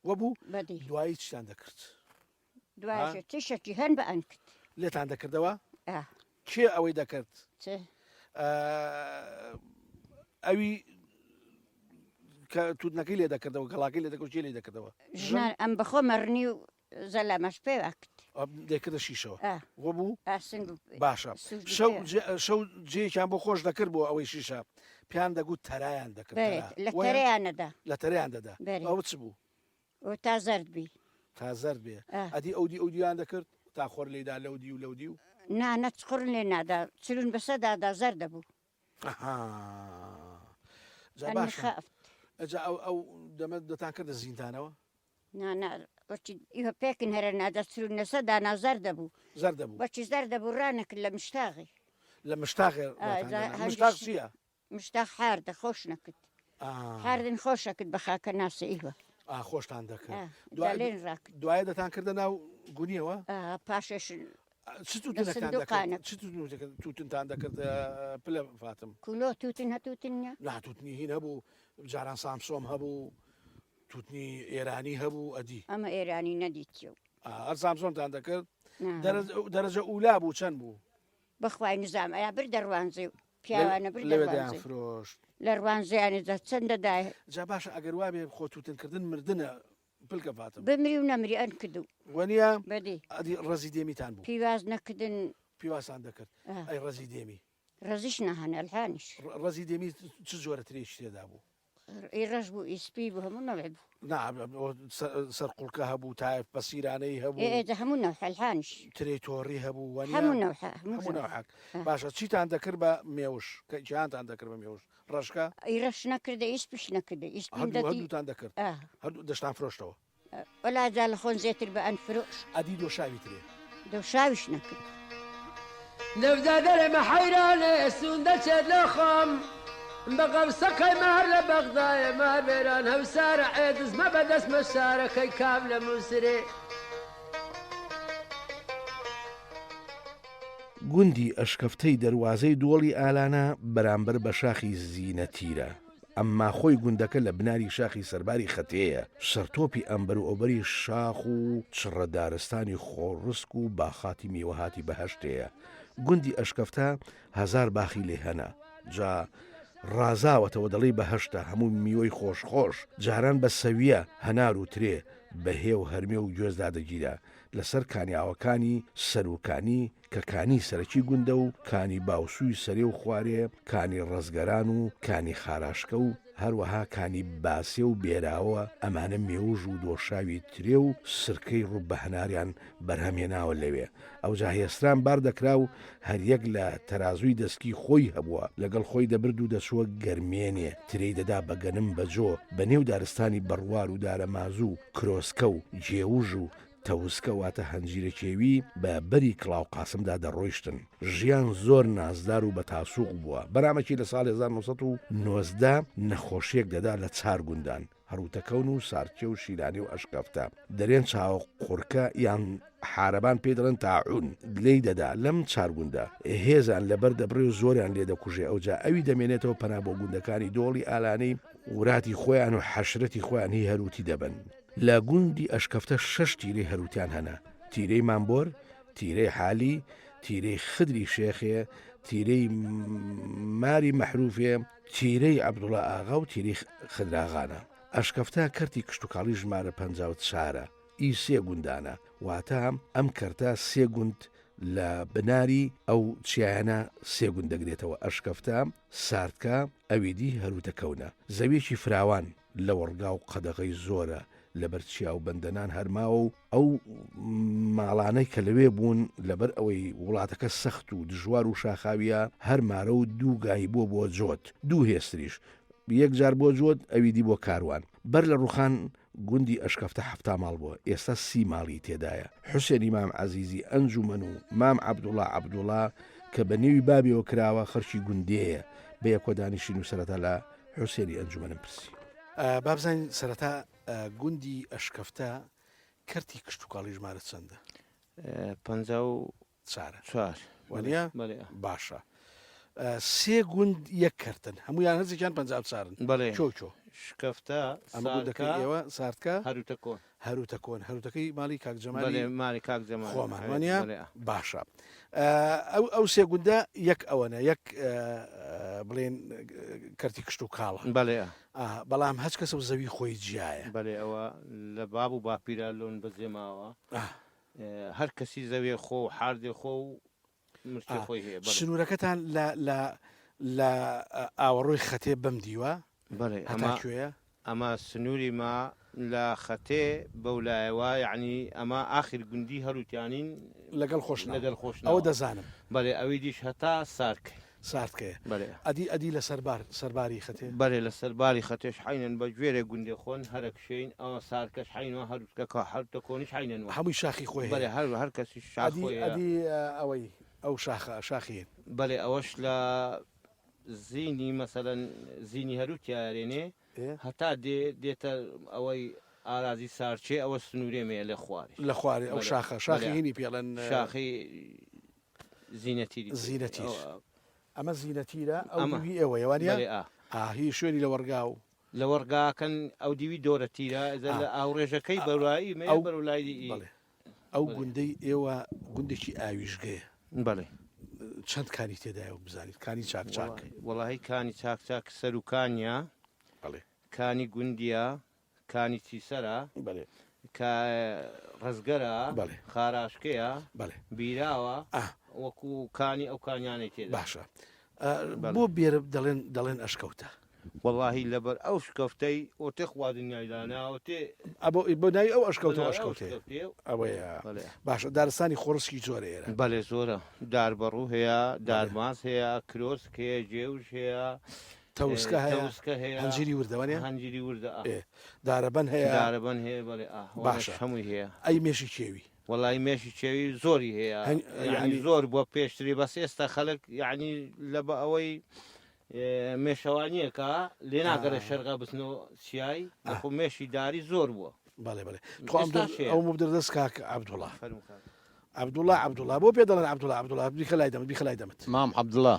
وە بوو بەدی دوایی چیتان دەکرد دوای تیشەکی هەن بە ئەن کرد لێتان دەکردەوە کێ ئەوەی دەکرد ئەوی کە تووتنەکەی لێ دەکردەوە گەڵاکەی لێ دەکەوت چێ لێ دەکردەوە ژنان ئەم بەخۆ مەڕنی و زەلامەش پێ کرد دەکردە شیشەوە وە بوو ئاسنگ باشە شەو جێکیان بۆ خۆش دەکرد بۆ ئەوەی شیشە پیان دەگوت تەرایان دەکرد لە تەرەیانەدا لە تەریان دەدا ئەوە چ بوو تا زەرد بی تا زەرد بێ ئەدی ئەودی ئەودیان دەکرد تا خۆر لێدا لەودی و لەودی و نانە چقڕ لێ نادا چلون بەسەدادا زەر دەبوو ئەجا ئەو دەمە دەتان کردە زیینتانەوە ئیوە پێکن هەرە نادا چلون نەسەدا نازەر دەبوو زەر دەبوو بەچی زەر دەبوو ڕانەکرد لە مشتاغی لە مشتاغێ مشتاق چییە مشتاق حاردە خۆش نەکرد حاردن خۆشەکرد بە خاکە ناسە ئیوە خۆشتان دەکرد لێن ڕاکرد دوایە دەتان کردە ناو گونیەوە پاشش تووتنتان دەکرد پلە فاتم کولۆ تووتن هەتووتنە ناتوتنی هین هەبوو جاران سامسۆم هەبوو تووتنی ئێرانی هەبوو ئەدی ئەمە ئێرانی نەدیتیە هەر سامسۆمتان دەکرد دەرەجە ئولا بوو چەند بوو بەخوای نزام ئەیا بر دەڕوانزێ پیاوانە بر فرۆشت لە ڕوانزیانێدا چەندەدای جا باشە ئەگەر وابێ خۆ تووتنکردن مردنە پلکە فاتم بمری و نەمری ئەن کردو وەنیە بەدی ئەدی ڕەزی دێمیتان بوو پیواز نەکردن پیواسان دەکرد ئەی ڕەزی دێمی ڕزیش نەهەن ئەلحانیش ڕەزی دێمی چ جۆرە ترێش تێدا بوو ئێڕەش بوو ئیسپی بوو هەموو نەوێ بوو سەرقوڵکە هەبوو تایف بەسیرانەی هەبوو ئێجا هەموو نەو هەلحانیش ترێ تۆڕی هەبوو هەموو نەوحاک باشە چیتان دەکرد بە مێوش کە جیهانتان دەکرد بە مێوش ڕەشکە ئیرەش نەکردە ئیسپیش نەکردە هەردووتان دەکرد هەردوو دەشتان فرۆشتەوە وەلاجا لە خۆن زێتر بە ئەن فرۆش ئەدی دۆشاوی ترێ دۆشاویش نەکرد نەودا دەرێمە حەیرانێ سوون دەچێت لە خۆم بەقەم سەقەی مار لە بەغدایە مار بێران هەوسارە عێدزمە بەدەستمە شارەکەی کام لە مووسرێ گوندی ئەشکەفتەی دەواازەی دۆڵی ئالانە بەرامبەر بە شاخی زیینەتیرە ئەمما خۆی گوندەکە لە بناری شاخی سەرباری خەتەیە سەرتۆپی ئەمبەر و ئۆبەری شاخ و چڕەدارستانی خۆڕسک و باخاتی میوەهاتی بەهەشتەیە گوندی ئەشکەفتە هزار باخی لێ هەنا جا ڕازاوەتەوە دەڵی بەهەشتە هەموو میوەی خۆشخۆش جاران بە سەویە هەنار و ترێ بەهێ و هەرمێ و گوێزدا دەگیرە لەسەر کانیاوەکانی سەرۆکانی کە کانی سەرەکی گوندە و کانی باوسوی سەرێ و خوارێ کانی ڕزگەران و کانی خاراشکە و هەروەها کانی باسێ و بێراوە ئەمانە مێوژ و دۆشاوی ترێ و سرکەی ڕوو بە هەناریان بەرهەمێناوە لەوێ ئەو جاهێستران بار دەکرا و هەریەک لە تەرازووی دەستکی خۆی هەبووە لەگەڵ خۆی دەبرد و دەچووە گەرمێنێ ترەی دەدا بەگەنم بەجۆ بە نێو دارستانی بەڕوار و دارەمازوو کرۆسکە و جێوژ و تەوسکە واتە هەنجیرە کێوی بە بەری کڵاو قاسمدا دەڕۆیشتن ژیان زۆر نازدار و بە تاسوق بووە بەرامەکی لە ساڵ 1990 نەخۆشیەک دەدا لە چار گوندان هەروتەکەون و سارچێ و شیرانی و ئەشکەفتە دەرێن چاوە قورکە یان حارەبان پێ دەڵێن تاعون لێی دەدا لەم چارگوندە هێزان لەبەر دەبڕێ و زۆریان لێ دەکوژێ ئەوجا ئەوی دەمێنێتەوە پەنا بۆ گوندەکانی دۆڵی ئالانەی وراتی خۆیان و حەشرەتی خۆیان هی هەروتی دەبن لە گوندی ئەشکەفتە 6 تیرەی هەروتیان هەنا تیرەی مامبۆر تیرەی حالی تیرەی خدری شێخێ تیرەی ماری مەحروفێ تیرەی عەبدوڵڵا ئاغا و تیرەی خدراغانە ئەشکەفتە کەرتی کشتتوکاڵی ژمارە 54 ئی سێ گوندانە واتە ئەم کەرتە سێ گوند لە بناری ئەو چیانە سێ گوند دەگرێتەوە ئەشکەفتە ساردکە ئەویدی هەروتەکەونە زەویەکی فراوان لە وەڕگا و قەدەغەی زۆرە لەبەر چیا و بەندەنان هەرماوە و ئەو ماڵانەی کە لەوێ بوون لەبەر ئەوەی وڵاتەکە سەخت و دژوار و شاخاویە هەرمارە و دوو گای بۆ جۆت دوو هێستریش یەک جار بۆ جۆت ئەویدی بۆ کاروان بەر لە ڕوخان گوندی ئەشکەفتە 7 ماڵ بووە ئێستا 30 ماڵی تێدایە حوسێنی مام عەزیزی ئەنجومەن و مام عەبدوڵڵا کە بە نێوی بابیەوە کراوە خەرکی گوندەیە بە یەکۆ دانیشتین و سەرەتا لە حوسێنی ئەنجومەنم پرسی بابزین سەرەتا گوندی ئەشکەفتە کەرتی کشت و کاڵی ژمارە چەندە؟ 54 وانە باشە. سێ گوند یەک کەرتن هەمویان هەرزێکیان 54 بەڵێ چۆ شکەفتە ئەمەگوندەکەی ئێوە ساردکە هەروتە کۆن هەروتە کۆن هەروتەکەی ماڵی کاکجەمالی ماڵی کاک جەمال خۆمان وانە باشە. ئەو سێ گوندە یەک ئەوەنە یەک بڵێن کەرتی کشت و کاڵە بەڵێ بەڵام هەچ کەسە زەوی خۆی جیایە بەڵێ ئەوە لە باب و باپیرە لۆن بەجێماوە هەر کەسی زەوێ خۆ و حاردێ خۆ و مرتی خۆی هەیە سنوورەکەتان لە ئاوەڕۆی خەتێ بەم دیوە بەڵێ ئەماکوێیە ئەمە سنووری ما لە خەتێ بەولایەوە یعنی ئەمە ئاخر گوندی هەروتیانین لەگەڵ خۆش لەگەڵ خۆش ئەوە دەزانم بەڵێ ئەوەی دیش هەتا سارکە ساردکەیە بەڵێ ئەدی لە سەرباری خەتێ بەڵێ لە سەرباری خەتێش حینن بە گوێرە گوندێ خۆن هەرەکشین ئەوە سارکەش حینەوە هەروتکە هەرتە کۆنیش حینەوە هەمووی شاخی خۆی بەڵێ هەر کەسی ئەدی ئەوەی ئەو شاخین بەڵێ ئەوەش لە زینی مەسەلەن زینی هەروتیارێنێ هەتا دێتە ئەوەی ئارازی سارچێ ئەوە سنوورێمێ لە خواری لە خوارێ ئەو شاخی هینی پێڵەن شاخی زینەتیری ئەمە زینەتیرە ئەوی ئێوەیەوانە هی شوێنی لە وەرگا و لە وەرگاکەن ئەو دیوی دۆرە تیرە لە ئاوڕێژەکەی بەڕایی ئەو بەرولای ئەو گوندەی ئێوە گوندێکی ئاویژگەیە بەڵێ چەند کانی تێدایە و بزانیت کانی چاک وەڵی کانی چاک سەرروکانیا کانی گوندیە کانی چیسەرە ڕزگەرە خاراشکەیە بیراوە وەکو کانی ئەو کانیانەی تێدا باشە بۆ بێرە دەڵێن ئەشکەوتە واللهی لەبەر ئەو شکەفتەی ئۆتێ خوا دنیایداناوتێ بۆ ناوی ئەو ئەشکەوتەوە ئەشکەوتێ ئەوەیە باشە دارستانی خۆڕسکی زۆرە ئێرە بەڵێ زۆرە داربەڕوو هەیە دارماز هەیە کرۆسک هەیە جێوش هەیە تەوسکە هەیە هەنجیری وردەوەنێ هەنجیری وردە دارەبەن هەیە دارەبەن هەیە بەڵێ باش هەمووی هەیە ئەی مێشی کێوی وەڵی مێشی چێوی زۆری هەیە یعنی زۆر بۆ پێشتری بەس ئێستا خەڵک یعنی لە بە ئەوەی مێشەوانیەکە لێ ناگەرە شەرغا بچنەوە سیایی خۆ مێشی داری زۆر بووە بەڵێ ئەو مبدەست کاک عەبدوڵڵا بۆ پێ دەڵێن عەبدوڵڵا بیخە لای دەمت مام عەبدوڵڵا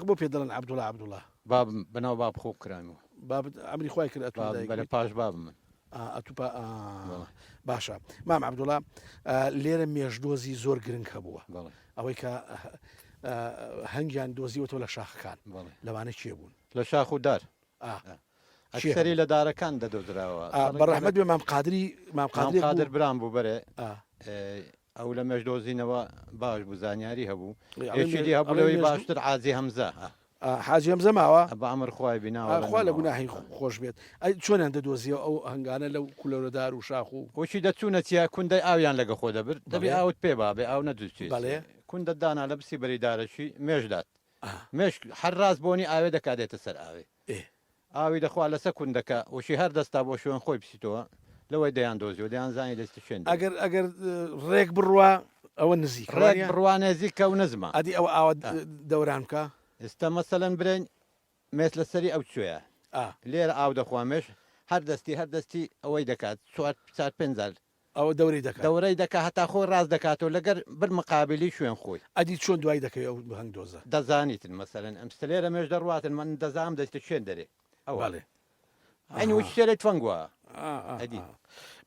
بۆ پێ دەڵێن عەبدوڵڵا باب بەناو باب خۆ کرامەوە ئەمری خوای کرد بەلە پاش باب من ئەتوپا باشە مام عەبدوڵڵا لێرە مێژدۆزی زۆر گرنگ هەبووە ئەوەی کە هەنگیان دۆزیوەتەوە لە شاخەکان لەوانە کێ بوون لە شاخ و دار ئەکسەری لە دارەکان دەدۆدراوە بەڕەحمەت بێ مام قادر برام بوو بەرێ ئەو لە مێژدۆزینەوە باش بوو زانیاری هەبوو یەکێکی هەبووەوەی باشتر عازی هەمزە حاجی ئەمزە ماوە بە ئەمر خوای بیناوەخوا لە گوناهی خۆش بێت ئەی چۆنیان دەدۆزیەوە ئەو هەنگانە لەو کولەرەدار و شاخ و وەچی دەچوونە چیا کوندەی ئاویان لەگە خۆ دەبر دەبێ ئاوت پێ بابێ ئاو نەدوچێت بەڵێ کوندە دانا لە بسی بەریدارەشی مێژدات مێش هەر ڕاست بۆنی ئاوێ دەکاتێتە سەر ئاوێ ئاوی دەخوا لەسە کوندەکە وشی هەر دەستا بۆ شوێن خۆی بسیتەوە لەوەی دەیان دۆزیەوە دەیان زانی دەستی شوێن ئەگەر ڕێک بڕوە ئەوە نزیک ڕێک بڕوان نێزیکە و نزمە ئەدی ئەو ئاوە دەوران بکە ئێستا مەسەلەن برێن مێت لەسەری ئەو کوێە لێرە ئاو دەخوامێش هەر دەستی ئەوەی دەکات 4 ئەوە دەورەی دەکات دەورەی دەکات هەتا خۆی ڕاست دەکاتەوە لەگەر بر مقابلی شوێن خۆی ئەدی چۆن دوای دەکەی ئەو هەنگ دۆزە دەزانیتن مەسەلەن ئەم لێرە مێژ دەڕواتن من دەزانم دەستە شوێن دەرێ ئەوڵێ ئەنی وش شێرێت فەنگووە ئەدی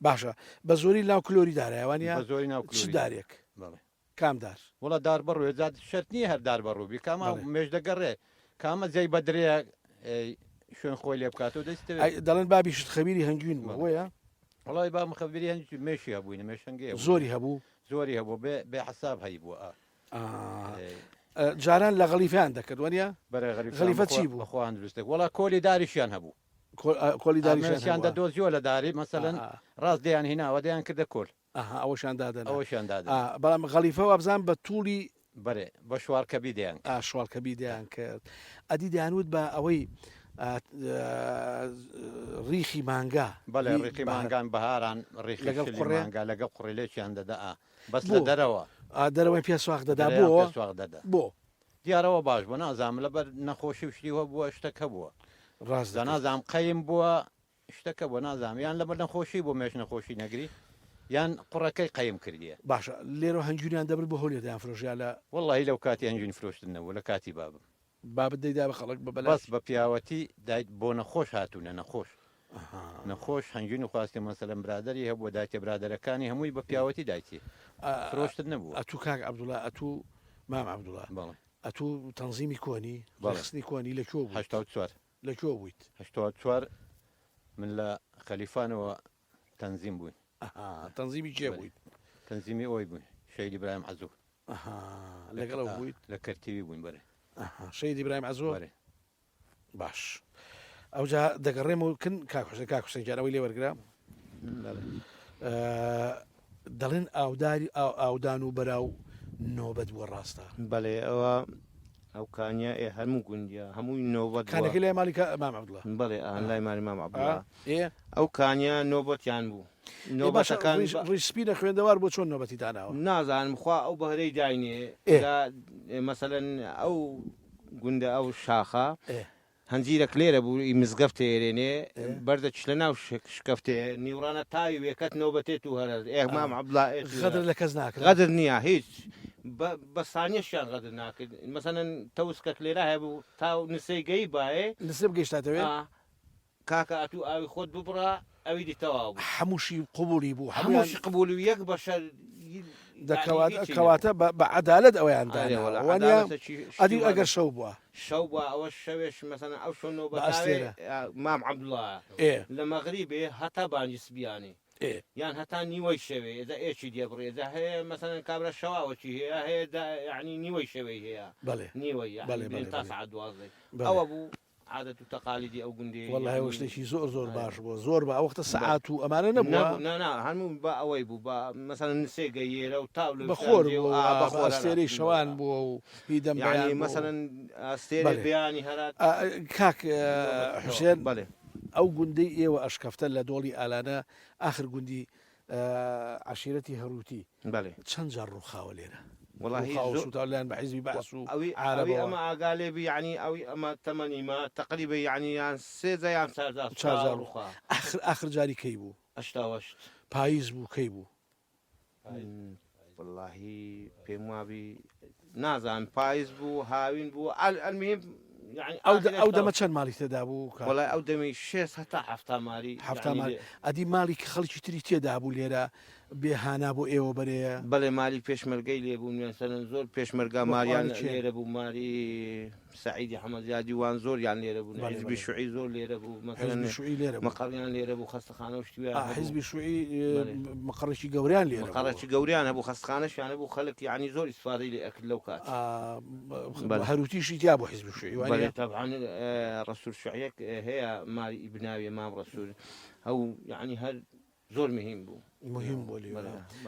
باشە بە زۆری ناو کلۆری دارایوانە زۆری ناو دارێک کام دار وڵە دار بەڕوێ زیاد شەرت نییە هەر دار بەڕووبی کامە مێژ دەگەڕێ کامە جێی بەدرەیە شوێن خۆی لێ بکاتەوە دەست دەڵێن بابی شت خەبیری هەنگوین بۆیە وڵی با مخەبیری هەنج مێشی هەبووینە مێشنگێ زۆری هەبوو زۆری هەبوو بێ حساب هەی بووە جاران لە غەلیفیان دەکرد وەنیا بەرە غەلیفە چی بوو خۆیان دروستێک وڵا کۆلی داریشیان هەبوو کۆلی داریشیان دەدۆزیۆ لە داری مەسەلەن ڕاست دەیان هیناوە دەیان کردە کۆل ئەوەشان دادەن ئەوەشان دادەن بەڵام غەلیفە وابزان بە توولی بەرێ بە شوارکەبی دەیان شوارکەبی دەیان کرد ئەدی دەیانوت بە ئەوەی ڕیخی مانگا بەڵێ ڕێکی مانگان بەهاران ڕێخیمانگا لەگەڵ قوڕی لێکیان دەدا بەس لە دەرەوە دەرەوەی پێ سواخ دەدا بۆ دیارەوە باش بۆ نازام لەبەر نەخۆشی شتیوە بووە شتەکە بووە ڕاست نازام قەیم بووە شتەکە بۆ نازانام یان لەبەر نەخۆشی بۆ مێش نەخۆشی نەگری یان قوڕەکەی قەیم کردیە باشە لێرە هەنجوریان دەبر بە هۆلیدایان فرۆژیا لە وڵی لەو کاتی هەنجین فرۆشتن نەبوو لە کاتی بابم بابت دەیدا بە خەڵک بە بەس بە پیاوەتی دایت بۆ نەخۆش هاتوونە نەخۆش نەخۆش هەنجین و خواستی مەسەلەن برادری هەبوو دایتە برادەرەکانی هەمووی بە پیاوەتی دایتی فرۆشتن نەبوو ئەتوو کاک عەبدوڵا ئەتوو مام عەبدوڵا بەڵێ ئەتوو تەنزیمی کۆنی بەخستنی کۆنی لە کۆ بوو 84 لە کۆ بوویت 84 من لە خەلیفانەوە تەنزیم بووین تەنزیمی کێ بوویت تەنزیمی ئەوی بووین شەیدی برایم عەزوو لەگەڵ بوویت لە کەرتیوی بووین بەرێ شەیدی برایم عەزوو بەرێ باش ئەوجا دەگەڕێمەوە کن کاک حوسێنجانەوەی لێ وەرگرا دەڵێن ئاوداری ئاودان و بەراو نۆبەت بووە ڕاستە بەڵێ ئەوە ئەو کانیا هەموو گوندیا هەمووی نۆبەت کانەکە لای مالی مام عەبدوڵا بەڵێ لای مالی مام عەبدوڵا ئەو کانیا نۆبەتیان بوو نۆبەتەکان ڕیسپینە خوێندەوار بۆ چۆن نۆبەتی داناوە نازانم خوا ئەو بەهرەی داینێ مەسەلەن ئەو گوندە ئەو شاخە هەنجیرەك لێرە بوو مزگەفتە ئێرێنێ بەردە چ لە ناو شکەفتێ نیورانە تاوی وێکەت نۆبەتێت و هەر ئێمام عەبدوڵا غەدر لە کەس ناکرد غەدر نییە هیچ بە سانیەشیان غەدر ناکرد مەسەلەن تەوسکەک لێرە هەبوو تا نسەی گەی باێ نسب گەیشتاتەوێ کاکە ئەتوو ئاوی خۆت ببڕە ئەوی دیتەوا بوو هەمووشی قوبولی بوو هەمووشی قبول و یەک بەشەر کەواتە بە عەدالەت ئەویان داوانە ئەدی ئەگەر شەو بووە شەو بە ئەوە شەوێش مەسەلەن ئەو شەو نۆبەت مام عەبدوڵا لە مەغریبێ هەتا بانگی سبیانی یان هەتا نیوەی شەوێ ئێدا ئێکی دێبڕێ ئێدا هەیە مەسەلەن کابرا شەواوەکی هەیە هەیە یعنی نیوەی شەوەی هەیە نیوەی تا سەعات 12 ئەوە بوو عادەت و تەقالیدی ئەو گوندی وەڵای ئەوە شتێکی زۆر باش بووە زۆر بە ئەو وەختە سەعات و ئەمانە نەبووە هەموو بە ئەوەی بوو بە مەسەلەن نسێگە یێرە و تاو بەخۆر ئەستێرەی شەوان بووە و هیدەم مەسەلەن ئەستێرە بیانی هەرات کاک حوسێن بەڵێ ئەو گوندەی ئێوە ئەشکەفتە لە دۆڵی ئالانە ئاخر گوندی عشیرەتی هەروتی چەند جار ڕووخاوە لێرە والله بحزبي بأسو عربي أما قال بي يعني أو أما تمني ما تقريبا يعني سيزا يعني ساردا آخر جاري كيبو أشتاوشت بايز بو كيبو والله بما بي نازان بايز بو هاوين بو المهم يعني أو دم كان مالي تدابو والله أو دمي شيس حتى حفتا مالي حفتا مالي أدي مالي خليك تري تدابو ليرا بێهانا بۆ ئێوە بەرەیە بەڵێ مالی پێشمەرگەی لێبوو مێسەن زۆر پێشمەرگا ماریان لێرە بوو ماری سعیدی حەمەدیادی وان زۆر یان لێرە بوو حیزبی شوعی زۆر لێرە بوو مەقەڕیان لێرە بوو خەستەخانە و شتیان حیزبی شوعی مەقەڕێکی گەوریان لێرە مەقەڕێکی گەوریان هەبوو خەستەخانەشیان هەبوو خەڵک یعنی زۆر ئیسفادەی لێ ئەکرد لەو کات هەروتیشی تیا بۆ حیزبی شوعی طبعا ڕەسوول شوعیەک هەیە ماری بناوی مام ڕەسوول ئەو یعنی هەر زۆر مهم بوو مهم بۆ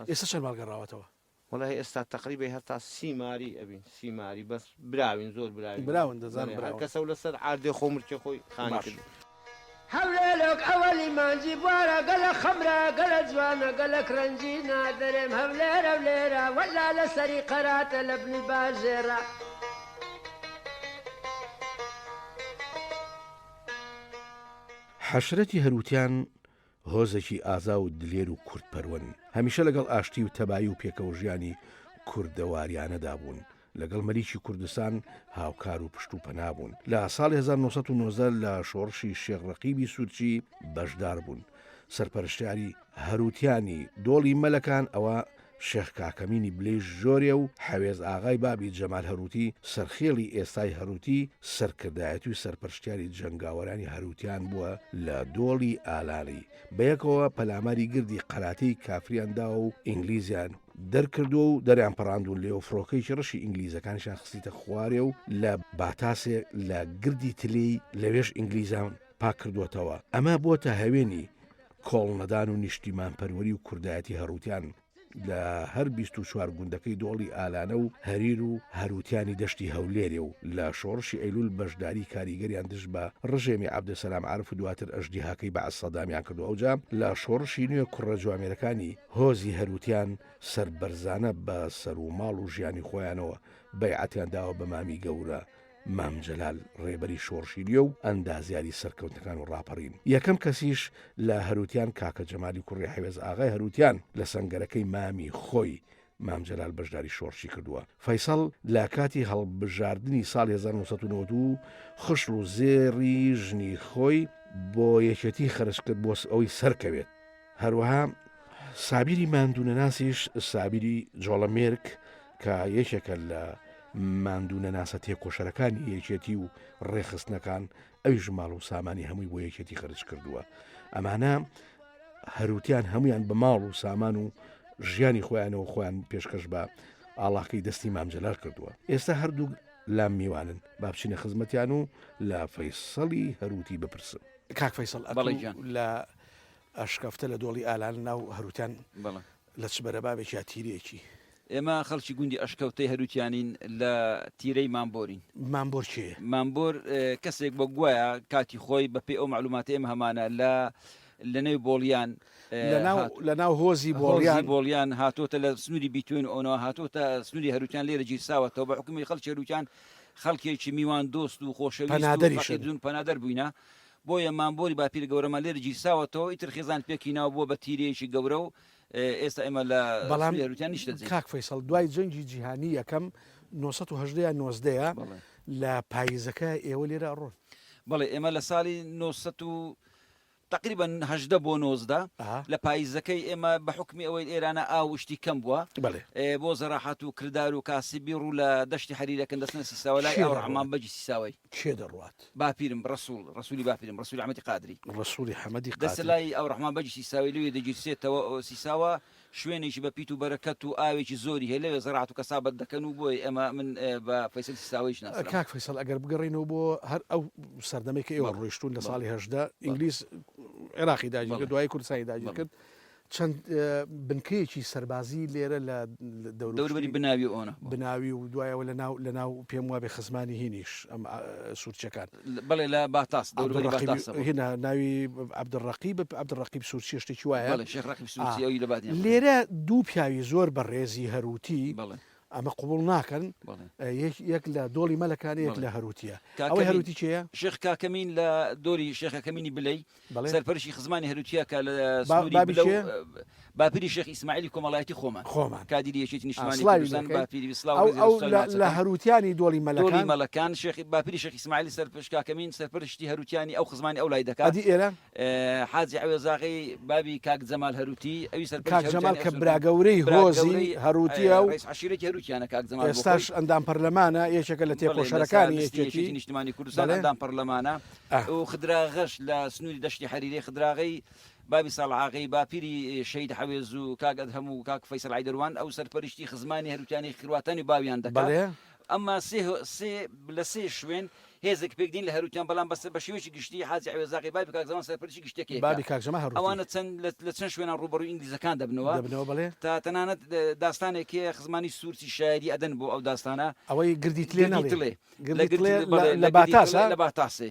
ئێستا چەند ماڵگەڕاوەتەوە وڵای ئێستا تقریبی هەتا سیماری ئەبین سیماری بەس براوین زۆر براون دەزانم کەسە و لەسەر ئاردێ خۆمرچە خۆی خانی کرد هەولێلۆک ئەوەلی مانجی بوارە گەلە خەمرە گەلە جوانە گەلە کرەنجی نادەرێم هەولێرە لێرە وەلا لە سەری قەراتە لە بنی باژێرە حەشرەتی هەروتیان هۆزێکی ئازا و دلێر و کورتپەروەن هەمیشە لەگەڵ ئاشتی و تەبایی و پێکەوە ژیانی کوردەواریانەدا بوون لەگەڵ مەلیکی کوردستان هاوکار و پشت و پەنابوون لە ساڵی 1990 لە شۆڕشی شێخڕەقیبی سوورچی بەشدار بوون سەرپەرشتیاری هەروتیانی دۆڵی مەلەکان ئەوە شێخ کاکەمینی بلێژ ژۆرێ و حەوێز ئاغای بابی جەمال هەروتی سەرخێڵی ئێستای هەروتی سەرکردایەتی و سەرپەرشتیاری جەنگاوەرانی هەروتیان بووە لە دۆڵی ئالانی بەیەکەوە پەلاماری گردی قەراتەی کافریاندا و ئینگلیزیان دەرکردو و دەریان پەڕاندون لێو فڕۆکەی ڕەشی ئینگلیزەکانیشان خستیتە خوارێ و لە باتاسێ لە گردی تلەی لەوێش ئینگلیزان پاک کردوتەوە ئەمە بۆتە هەوێنی کۆڵنەدان و نیشتیمان پەروەری و کوردایەتی هەروتیان لە هەر 24 گوندەکەی دۆڵی ئالانە و هەریر و هەروتیانی دەشتی هەولێرێ و لە شۆڕشی ئەیلول بەشداری کاریگەریان دش بە ڕژێمی عەبدەسەلام عارف و دواتر ئەژدیهاکەی بەعەز سەدامیان کردو ئەوجا لە شۆڕشی نوێ کوڕە جوامێرەکانی هۆزی هەروتیان سەربەرزانە بە سەر و ماڵ و ژیانی خۆیانەوە بەیعەتیان داوە بە مامی گەورە مامجەلال ڕێبەری شۆڕشیریە و ئەندازیاری سەرکەوتەکان و ڕاپەڕین. یەکەم کەسیش لە هەروتیان کاکە جەمالی کوڕی حەوێز ئاغای هەروتیان لە سەنگەرەکەی مامی خۆی مامجەلال بەشداری شۆڕشی کردووە. فەیسەڵ لە کاتی هەڵبژاردننی ساڵی 1992 خشر و زێڕی ژنی خۆی بۆ یەکێتی خەرج کرد بۆ ئەوەی سەرکەوێت. هەروەها سابیری ماندوونە ناسیش سابیری جۆڵەمێرک کە یەکێکە لە ماندوونە ناسە تێکۆشەرەکانی یەکێتی و ڕێخستنەکان ئەوی ژماڵ و سامانی هەمووی بۆ یەکێتی خەرج کردووە. ئەمانە هەروتیان هەمویان بە ماڵ و سامان و ژیانی خۆیانەوە خۆیان پێشکەش بە ئاڵاقی دەستی مامجەلال کردووە. ئێستا هەردوو لام میوانن با بچینە خزمەتیان و لە فەیسەڵی هەروتی بپرسم. کاک فەیسەڵ لە ئەشکەفتە لە دۆڵی ئالان ناو هەروتیان لە چ بەرە بابێکیا تیرێکی ئێمە خەڵکی گوندی ئەشکەوتەی هەروتیانین لە تیرەی مامبۆرین. مامبۆر چێ؟ مامبۆر کەسێک بە گوایە کاتی خۆی بەپێی ئەو معلوماتی ئێمە هەمانە لە نێو بۆڵیان لە ناو هۆزی بۆڵیان هاتۆتە لە سنووری بیتوێن ئەوەوە هاتۆتە سنووری هەروتیان لێرە گیرساوەتەوە بە حکومی خەڵکی هەروتیان خەڵکێکی میوان دۆست و خۆشەویست پەنادەر بووینە. بۆیە مامبۆری باپیر گەورەمان لێرە گیرساوەتەوە ئیتر خێزان پێکی ناو بۆ بە تیرێکی گەورە و ئێستا ئێمە لە هەروتیان نیشتە. کاک فەیسەڵ دوای جەنگی جیهانی یەکەم 1970 90 لە پاییزەکە ئێوە لێرە ئەڕۆن. بەڵێ ئێمە لە ساڵی 1900 تقریبا 18 بۆ 19 لە پاییزەکەی ئێمە بە حکمی ئەوەی ئێرانە ئاوشتی کەم بووە بۆ زەراحەت و کردار و کاسیبی ڕوو لە دەشتی حەریرەکەن دەستنە سیساوە لای ئەو ڕەحمان بەجی سیساوی کێ دەڕوات؟ باپیرم ڕەسوولی باپیرم ڕەسوولی ئەحمەدی قادری ڕەسوولی ئەحمەدی قادری دەست لای ئەو ڕەحمان بەجی سیساوی لەوێ دەگیرسێتەوە سیساوە شوێنێکی بە پیت و بەرەکەت و ئاوێکی زۆری هەیە لەوێ زەراحەت و کەسابەت دەکەن و بۆی ئێمە من بە فەیسەل سیساویش ناسم. کاک فەیسەڵ ئەگەر بگەڕێنەوە بۆ هەر ئەو سەردەمەی کە ئێوە ڕۆیشتون لە ساڵی 18 ئینگلیس عێراقی داگیر کرد دوای کوردستانی داگیر کرد چەند بنکەیەکی سەربازی لێرە لە دەوروبەری بناوی ئەوە بناوی و دوایەوە لە ناو پێم وابێ خزمانی هینیش ئەم سوورچەکان بەڵێ لە باتاس هێنا ناوی عەبدڕەقیب سوورچی شتێکی وایە لێرە دوو پیاوی زۆر بەڕێزی هەروتی ئەمە قوبڵ ناکەن یەک لە دۆڵی مەلەکانی یەک لە هەروتیە. ئەوەی هەروتی چیە؟ شێخ کاکەمین لە دۆری شێخەکەمینی بلەی سەرپەرشی خزمانی هەروتیە کە لە باپیری شێخ ئیسماعیلی کۆمەڵایەتی خۆمان کادیری یەکێتی نیشتمانی کوردستان باپیری لە هەروتیانی دۆڵی مەلەکان باپیری شێخ ئیسماعیلی سەرپەرش کاکەمین سەرپەرشتی هەروتیانی ئەو خزمانی ئەو لای دەکات. ئەدی ئێرە حاجی عەوێزاغی بابی کاک جەمال هەروتی ئەوی سەرپەرش کاک جەمال کە براگەورەی هۆزی هەروتیە و ڕئیس عەشیرەتی هەروتیانە کاک جەمال ئێستاش ئەندام پەرلەمانە یەکێکە لە تێکۆشەرەکانی یەکێتی نیشتمانی کوردستان ئەندام پەرلەمانە و خدراغەش لە سنووری دەشتی حەریرەی خدراغی بابی ساڵعاغی باپیری شەید حەوێز و کاک ئەدهەم و کاک فەیسەڵ عەیدەروان ئەو سەرپەرشتی خزمانی هەروتیانی خرواتانی باویان دەکات. ئەمما لە سێ شوێن هێزێک پێکدین لە هەروتیان بەڵام بە شێوەیەکی گشتی حاجی عەوێزاغی بابی کاک زەمان سەرپەرشتی گشتێکی ئەوانە لە چەند شوێنان ڕوبەڕووی ئینگلیزەکان دەبنەوە تا تەنانەت داستانێکی خزمانی سوورچی شایری ئەدەن بۆ ئەو داستانە ئەوەی گردیت لێ لە باتاسێ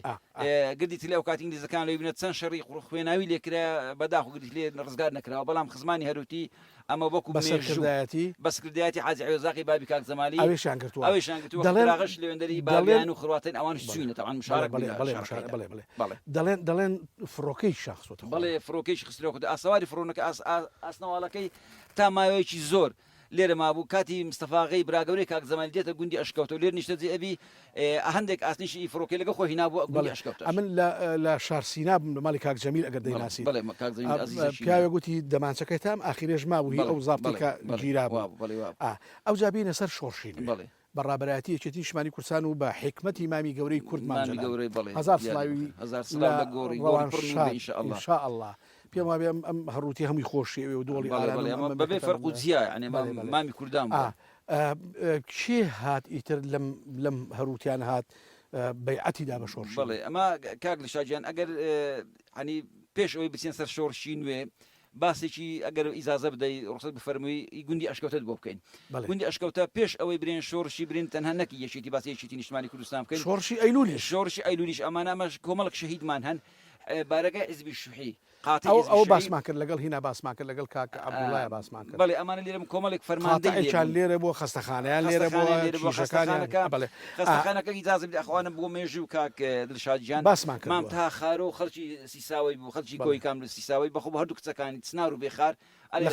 گردی تلێ ئەو کات ئینگلیزەکان لێ بنێت چەند شەڕی خوێناوی لێکرا بەداخ و گردی لێ ڕزگار نەکراوە بەڵام خزمانی هەروتی ئەمە وەکو بەسکردایەتی حاجی عەوێزاغی بابی کاک زەمالی ئەویشان کردووە دەڵێنش لێوێندەری باویان و خرواتین ئەوانش چوینە تەوان مشارەک دەڵێن فڕۆکەی شاخسۆتە بەڵێ فڕۆکەیش خسترەوە ئاسەواری فڕۆنەکە ئاسنەواڵەکەی تا ماوەیەکی زۆر لێرە مابوو کاتی مستەفاغی براگەورەی کاک زەمانی دێتە گوندی ئەشکەوتە و لێر نیشتە جێ ئەبی هەندێک ئاسنیشی فڕۆکەی لەگە خۆی هینابووە گوندی ئەشکەوتە. ئەمن لە شارسینا مالی کاک جەمیل ئەگەر دەیناسی پیاوێ گوتی دەمانچەکەی تام ئاخیرێژ مابووی ئەو زابطێکە گیرا ئەو جابینە سەر شۆڕشین بەڕابەتی یەکێتی نیشتمانی کوردستان و بە حکمەتی مامی گەورەی کورد هەزار سڵاوی ئینشاءالله پێم وابێ ئەم هەڕووتی هەمووی خۆشی و دۆڵی بەبێ فەرق و جیا مامی کوردان کێ هات ئیتر لەم هەروتیان هات بەیعەتیدا بە شۆڕش. بەڵێ ئەمە کاک لەشاجیان ئەگەر هەنی پێش ئەوەی بچێن سەر شۆڕشی نوێ باسێکی ئەگەر ئیزازە بدەی ڕخسەت بفەرمووی گوندی ئەشکەوتت بۆ بکەین. گوندی ئەشکەوتە پێش ئەوەی برێن شۆڕشی برین تەنها نەکی یەکێتی باسی یەکێتی نیشتمانی کوردستان بکەین شۆڕشی ئەیلولیش ئەمانە ئەمەش کۆمەڵک شەهیدمان هەن بارەکە حیزبی شوحی ئەو باسمان کرد لەگەڵ هینا باسمان کرد لەگەڵ کاک عەبدوڵایە باسمان کرد بەڵێ ئەمانە لێرەم کۆمەڵێک فەرماندەیان لێرە بۆ خەستەخانەیان لێرە بۆ خەستەخانەکە ئیجازە بدە ئەخوانە بۆ مێژوو کاک دڵشادیان باسمان کرد مام تا خارۆ خەڵکی سیساوی بوو خەڵکی گۆی کام لە سیساوی بەخۆ بە هەردوو کچەکانی سنار و بێخار لە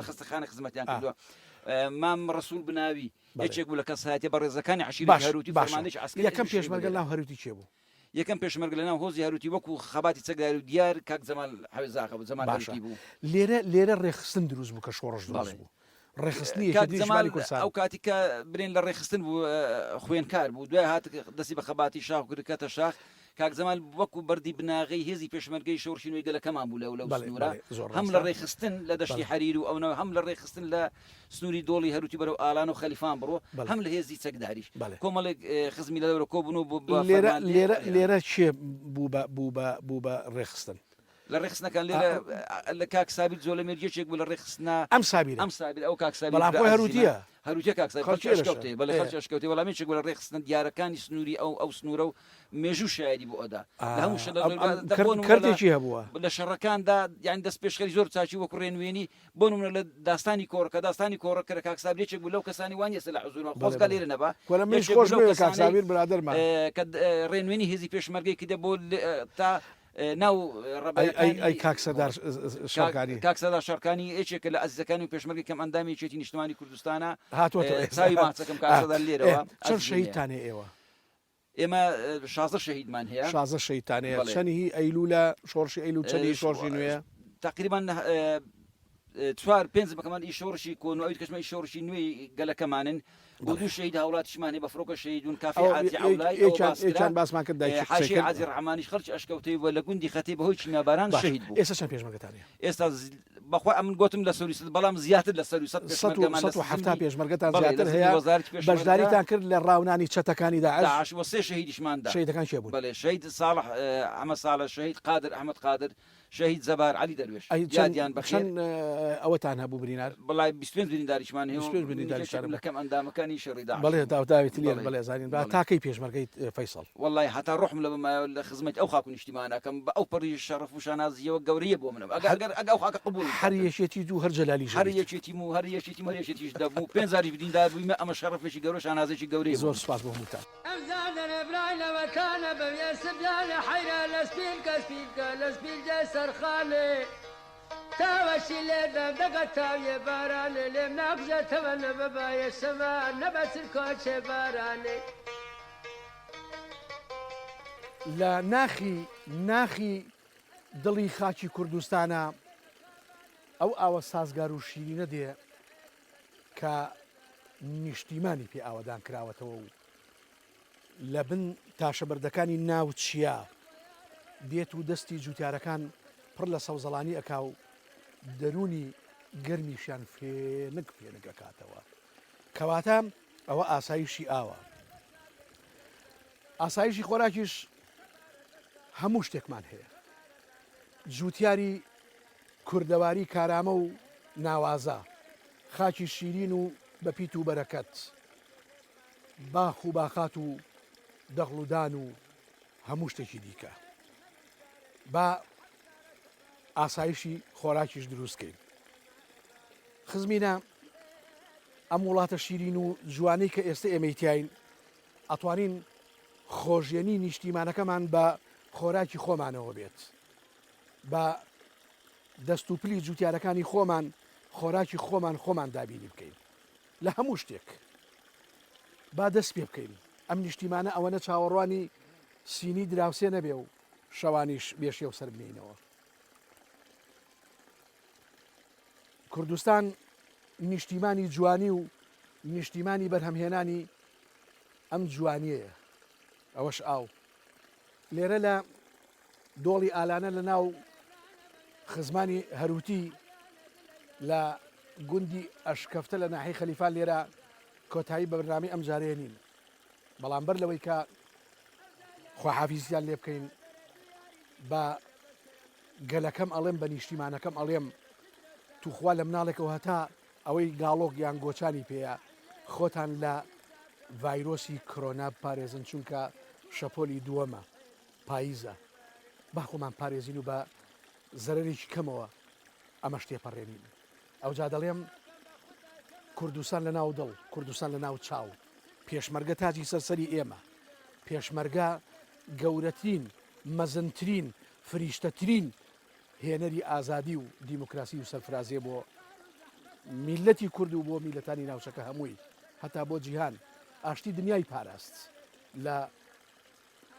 خەستەخانە خزمەتیان کردووە مام ڕسوول بناوی یەکێک بوو لە کەسایەتە بە ڕێزەکانی عشیری هەروتی فەرماندەی عسکەری یەکەم پێشمەرگە لەناو هەروتی چێ بوو یەکەم پێشمەرگە لەناو هۆزی هەروتی وەکو خەباتی چەکدار و دیار کاک جەمال حەوێزاخە بوو جەمال هەروتی بوو لێرە ڕێخستن دروست بوو کە شۆڕش دروست بوو ڕێخستنی ئەو کاتی کە برێن لە ڕێخستن بوو خوێنکار بوو دوای هات دەستی بە خەباتی شاخ کردکەتە شاخ کاک زەمال وەکو بەردی بناغی هێزی پێشمەرگەی شۆڕشی نوێی گەلەکەمان بوو لەو سنوورە هەم لە ڕێخستن لە دەشتی حەریر و ئەوەوە هەم لە ڕێخستن لە سنووری دۆڵی هەروتی بەرەو ئالان و خەلیفان بڕۆ هەم لە هێزی چەکداریش کۆمەڵێک خزمی لەدەورە کۆبوون و لێرە چێ بوو بە ڕێخستن لە ڕێخستنەکان لێرە لە کاک سابیر زۆر لە مێرجێکێک بوو لە ڕێخستنا ئەم سابیر ئەو کاک سابیر بەڵام خۆی هەروتیە هەروتە کاکسکەوتێ بەڵێ خەڵکەوتێ وەڵامی چێک لە ڕێخستن دیارەکانی سنووری ئەو سنوورە و مێژوو شایدی بۆ ئەدا لە هەموو کردێکی هەبووە لە شەڕەکاندا یان دەست پێشخەری زۆر چاچی وەکو ڕێنوێنی بۆ نمونە لە داستانی کۆڕەکە داستانی کۆڕەکە کاک سابرێکێک بوو لەو کەسانی وانە سە لە حوزورەوە خۆزگا لێرە نەبا کاک سابیر برادەرمان کە ڕێنوێنی هێزی پێشمەرگەی کردە بۆ تا ناو ئەی کاکسەدا شەرکانی یەکێکە لە ئەزیزەکانی و پێشمەرگی کەم ئەندامی چێتی نیشتمانی کوردستانە هاتووە چاوی ماچەکەم کاکسەدا لێرەوە چەند شەهیدتانێ ئێوە ئێمە 16 شەهیدمان هەیە 16 شەهیدتانەیە چەندی ئەیلولە شۆڕشی ئەیلول چەندی شۆڕشی نوێیە تقریبان 4-5 بەکەمان ئی شۆڕشی کۆنەوەی کەشمەی شۆڕشی نوێی گەلەکەمانن بۆ دوو شەهید هاوڵاتیشمانێ بە فڕۆکە شەهیدون کافی عازی ئەوڵای باسمان کرد حاشی عازی ڕحمانیش خەڵکی ئەشکەوتەی بە لە گوندی خەتەی بەهۆی چیناباران شەهید بوو ئێستا چەند پێشمەرگەتانەیە ئێستا بەخوا ئەمن گوتم لە سەروی بەڵام زیاتر لە سەروی 170 پێشمەرگەتان زیاتر هەیە بەشداریتان کرد لە ڕاونانی چەتەکانی داعش وە سێ شەهیدیشماندا شەهیدەکان چێ بوون بەڵێ شەهید صالح ئەمە ساڵە شەهید قادر ئەحمەد قادر شەهید زەبار علی دەروێش یادیان بەخێر ئەوەتان هەبوو بریندار بەڵای 25 برینداریشمان هەیە لەکەم ئەندامەکانی شەڕیدا بەڵێ داوتاوێت لێر بەڵێ زانین با تاکەی پێشمەرگەی فەیسەڵ والله هەتا ڕۆحم لە خزمەت ئەو خاکو نیشتیمانەکەم بە ئەو پەڕی شەڕف و شانازیەوە گەورەیە بۆ منم ئەگەر ئەو خاکە قبول هەر یەکێتی دوو هەر جەلالی هەر یەکێتی و هەر یەکێتی هەرێکێتیش دەبوو 5 زاری بریندار بوویمە ئەمە شەڕفێکی گەورە شانازێکی گەورەی زۆر سپاس بۆ هەمووتان وكان بميا سبيان حيرة لسبيل كسبيل لسبيل جسر خالي تاوشي لدم دقتا يباران لم نقزة تمن ببايا السماء نبس الكوتش باراني لا ناخي دڵی خاچی کوردستانە ئەو ئاوە سازگار و شیرینە دێ کە نیشتیمانی پێ ئاوادان کراوەتەوە و لە بن تاشەبەردەکانی ناو چیا دێت و دەستی جوتیارەکان پڕ لە سەوزەڵانی ئەکا و دەرونی گەرمیشیان فێنگەکاتەوە کەواتە ئەوە ئاسایشی ئاوە ئاسایشی خۆراکیش هەموو شتێکمان هەیە جوتیاری کوردەواری کارامە و ناوازە خاکی شیرین و بەپیت و بەرەکەت باخ و باخات و دەغڵودان و هەموو شتێکی دیکە با ئاسایشی خۆراکیش دروستکەین خزمینە ئەم وڵاتە شیرین و جوانەی کە ئێستا ئێمەیتیاین ئەتوانین خۆشیێنی نیشتیمانەکەمان بە خۆراکی خۆمانەوە بێت بە دەست و پلی جوتیارەکانی خۆمان خۆراکی خۆمان دابینی بکەین لە هەموو شتێک با دەست پێ بکەین ئەم نیشتیمانە ئەوەنە چاوەڕوانی سینی دراوسێ نەبێ و شەوانیش بێشێ و سەر بنینەوە کوردستان نیشتیمانی جوانی و نیشتیمانی بەرهەمهێنانی ئەم جوانیەیە ئەوەش ئاو لێرە لە دۆڵی ئالانە لە ناو خزمانی هەروتی لە گوندی ئەشکەفتە لە ناحی خەلیفان لێرە کۆتایی بە بەرنامەی ئەم جارەیە نین بەڵام بەر لەوەی کە خواحافیزیان لێ بکەین بە گەلەکەم ئەڵێم بە نیشتیمانەکەم ئەڵێم توخوا لە مناڵێکەوە هەتا ئەوەی گاڵۆک یان گۆچانی پێەیە خۆتان لە ڤایرۆسی کۆرۆنا پارێزن چونکە شەپۆلی دووەمە پاییزە با خۆمان پارێزین و بە زەرێکی کەمەوە ئەمە شتێپەڕێنین. ئەوجا دەڵێم کوردستان لە ناو دڵ، کوردستان لە ناو چاو، پێشمەرگە تاجی سەرسەری ئێمە، پێشمەرگە گەورەترین مەزنترین فریشتەترین هێنەری ئازادی و دیموکراسی و سەرفرازیە بۆ میلەتی کورد و بۆ میلەتانی ناوچەکە هەمووی هەتا بۆ جیهان ئاشتی دنیای پاراست لە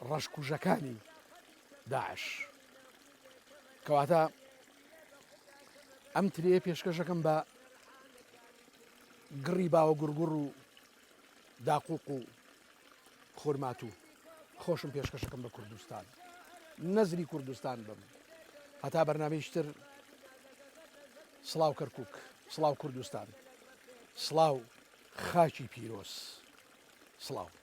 ڕەشکوژەکانی داعش. کەواتە ئەم ترێ پێشکەشەکەم بە گڕی باوە گورگوڕ و داقوق و خۆرمات و خۆشم پێشکەشەکەم بە کوردستان، نەزری کوردستان بم. هەتا بەرنامەیشتر سڵاو کەرکووک، سڵاو کوردستان، سڵاو خاکی پیرۆز، سڵاو.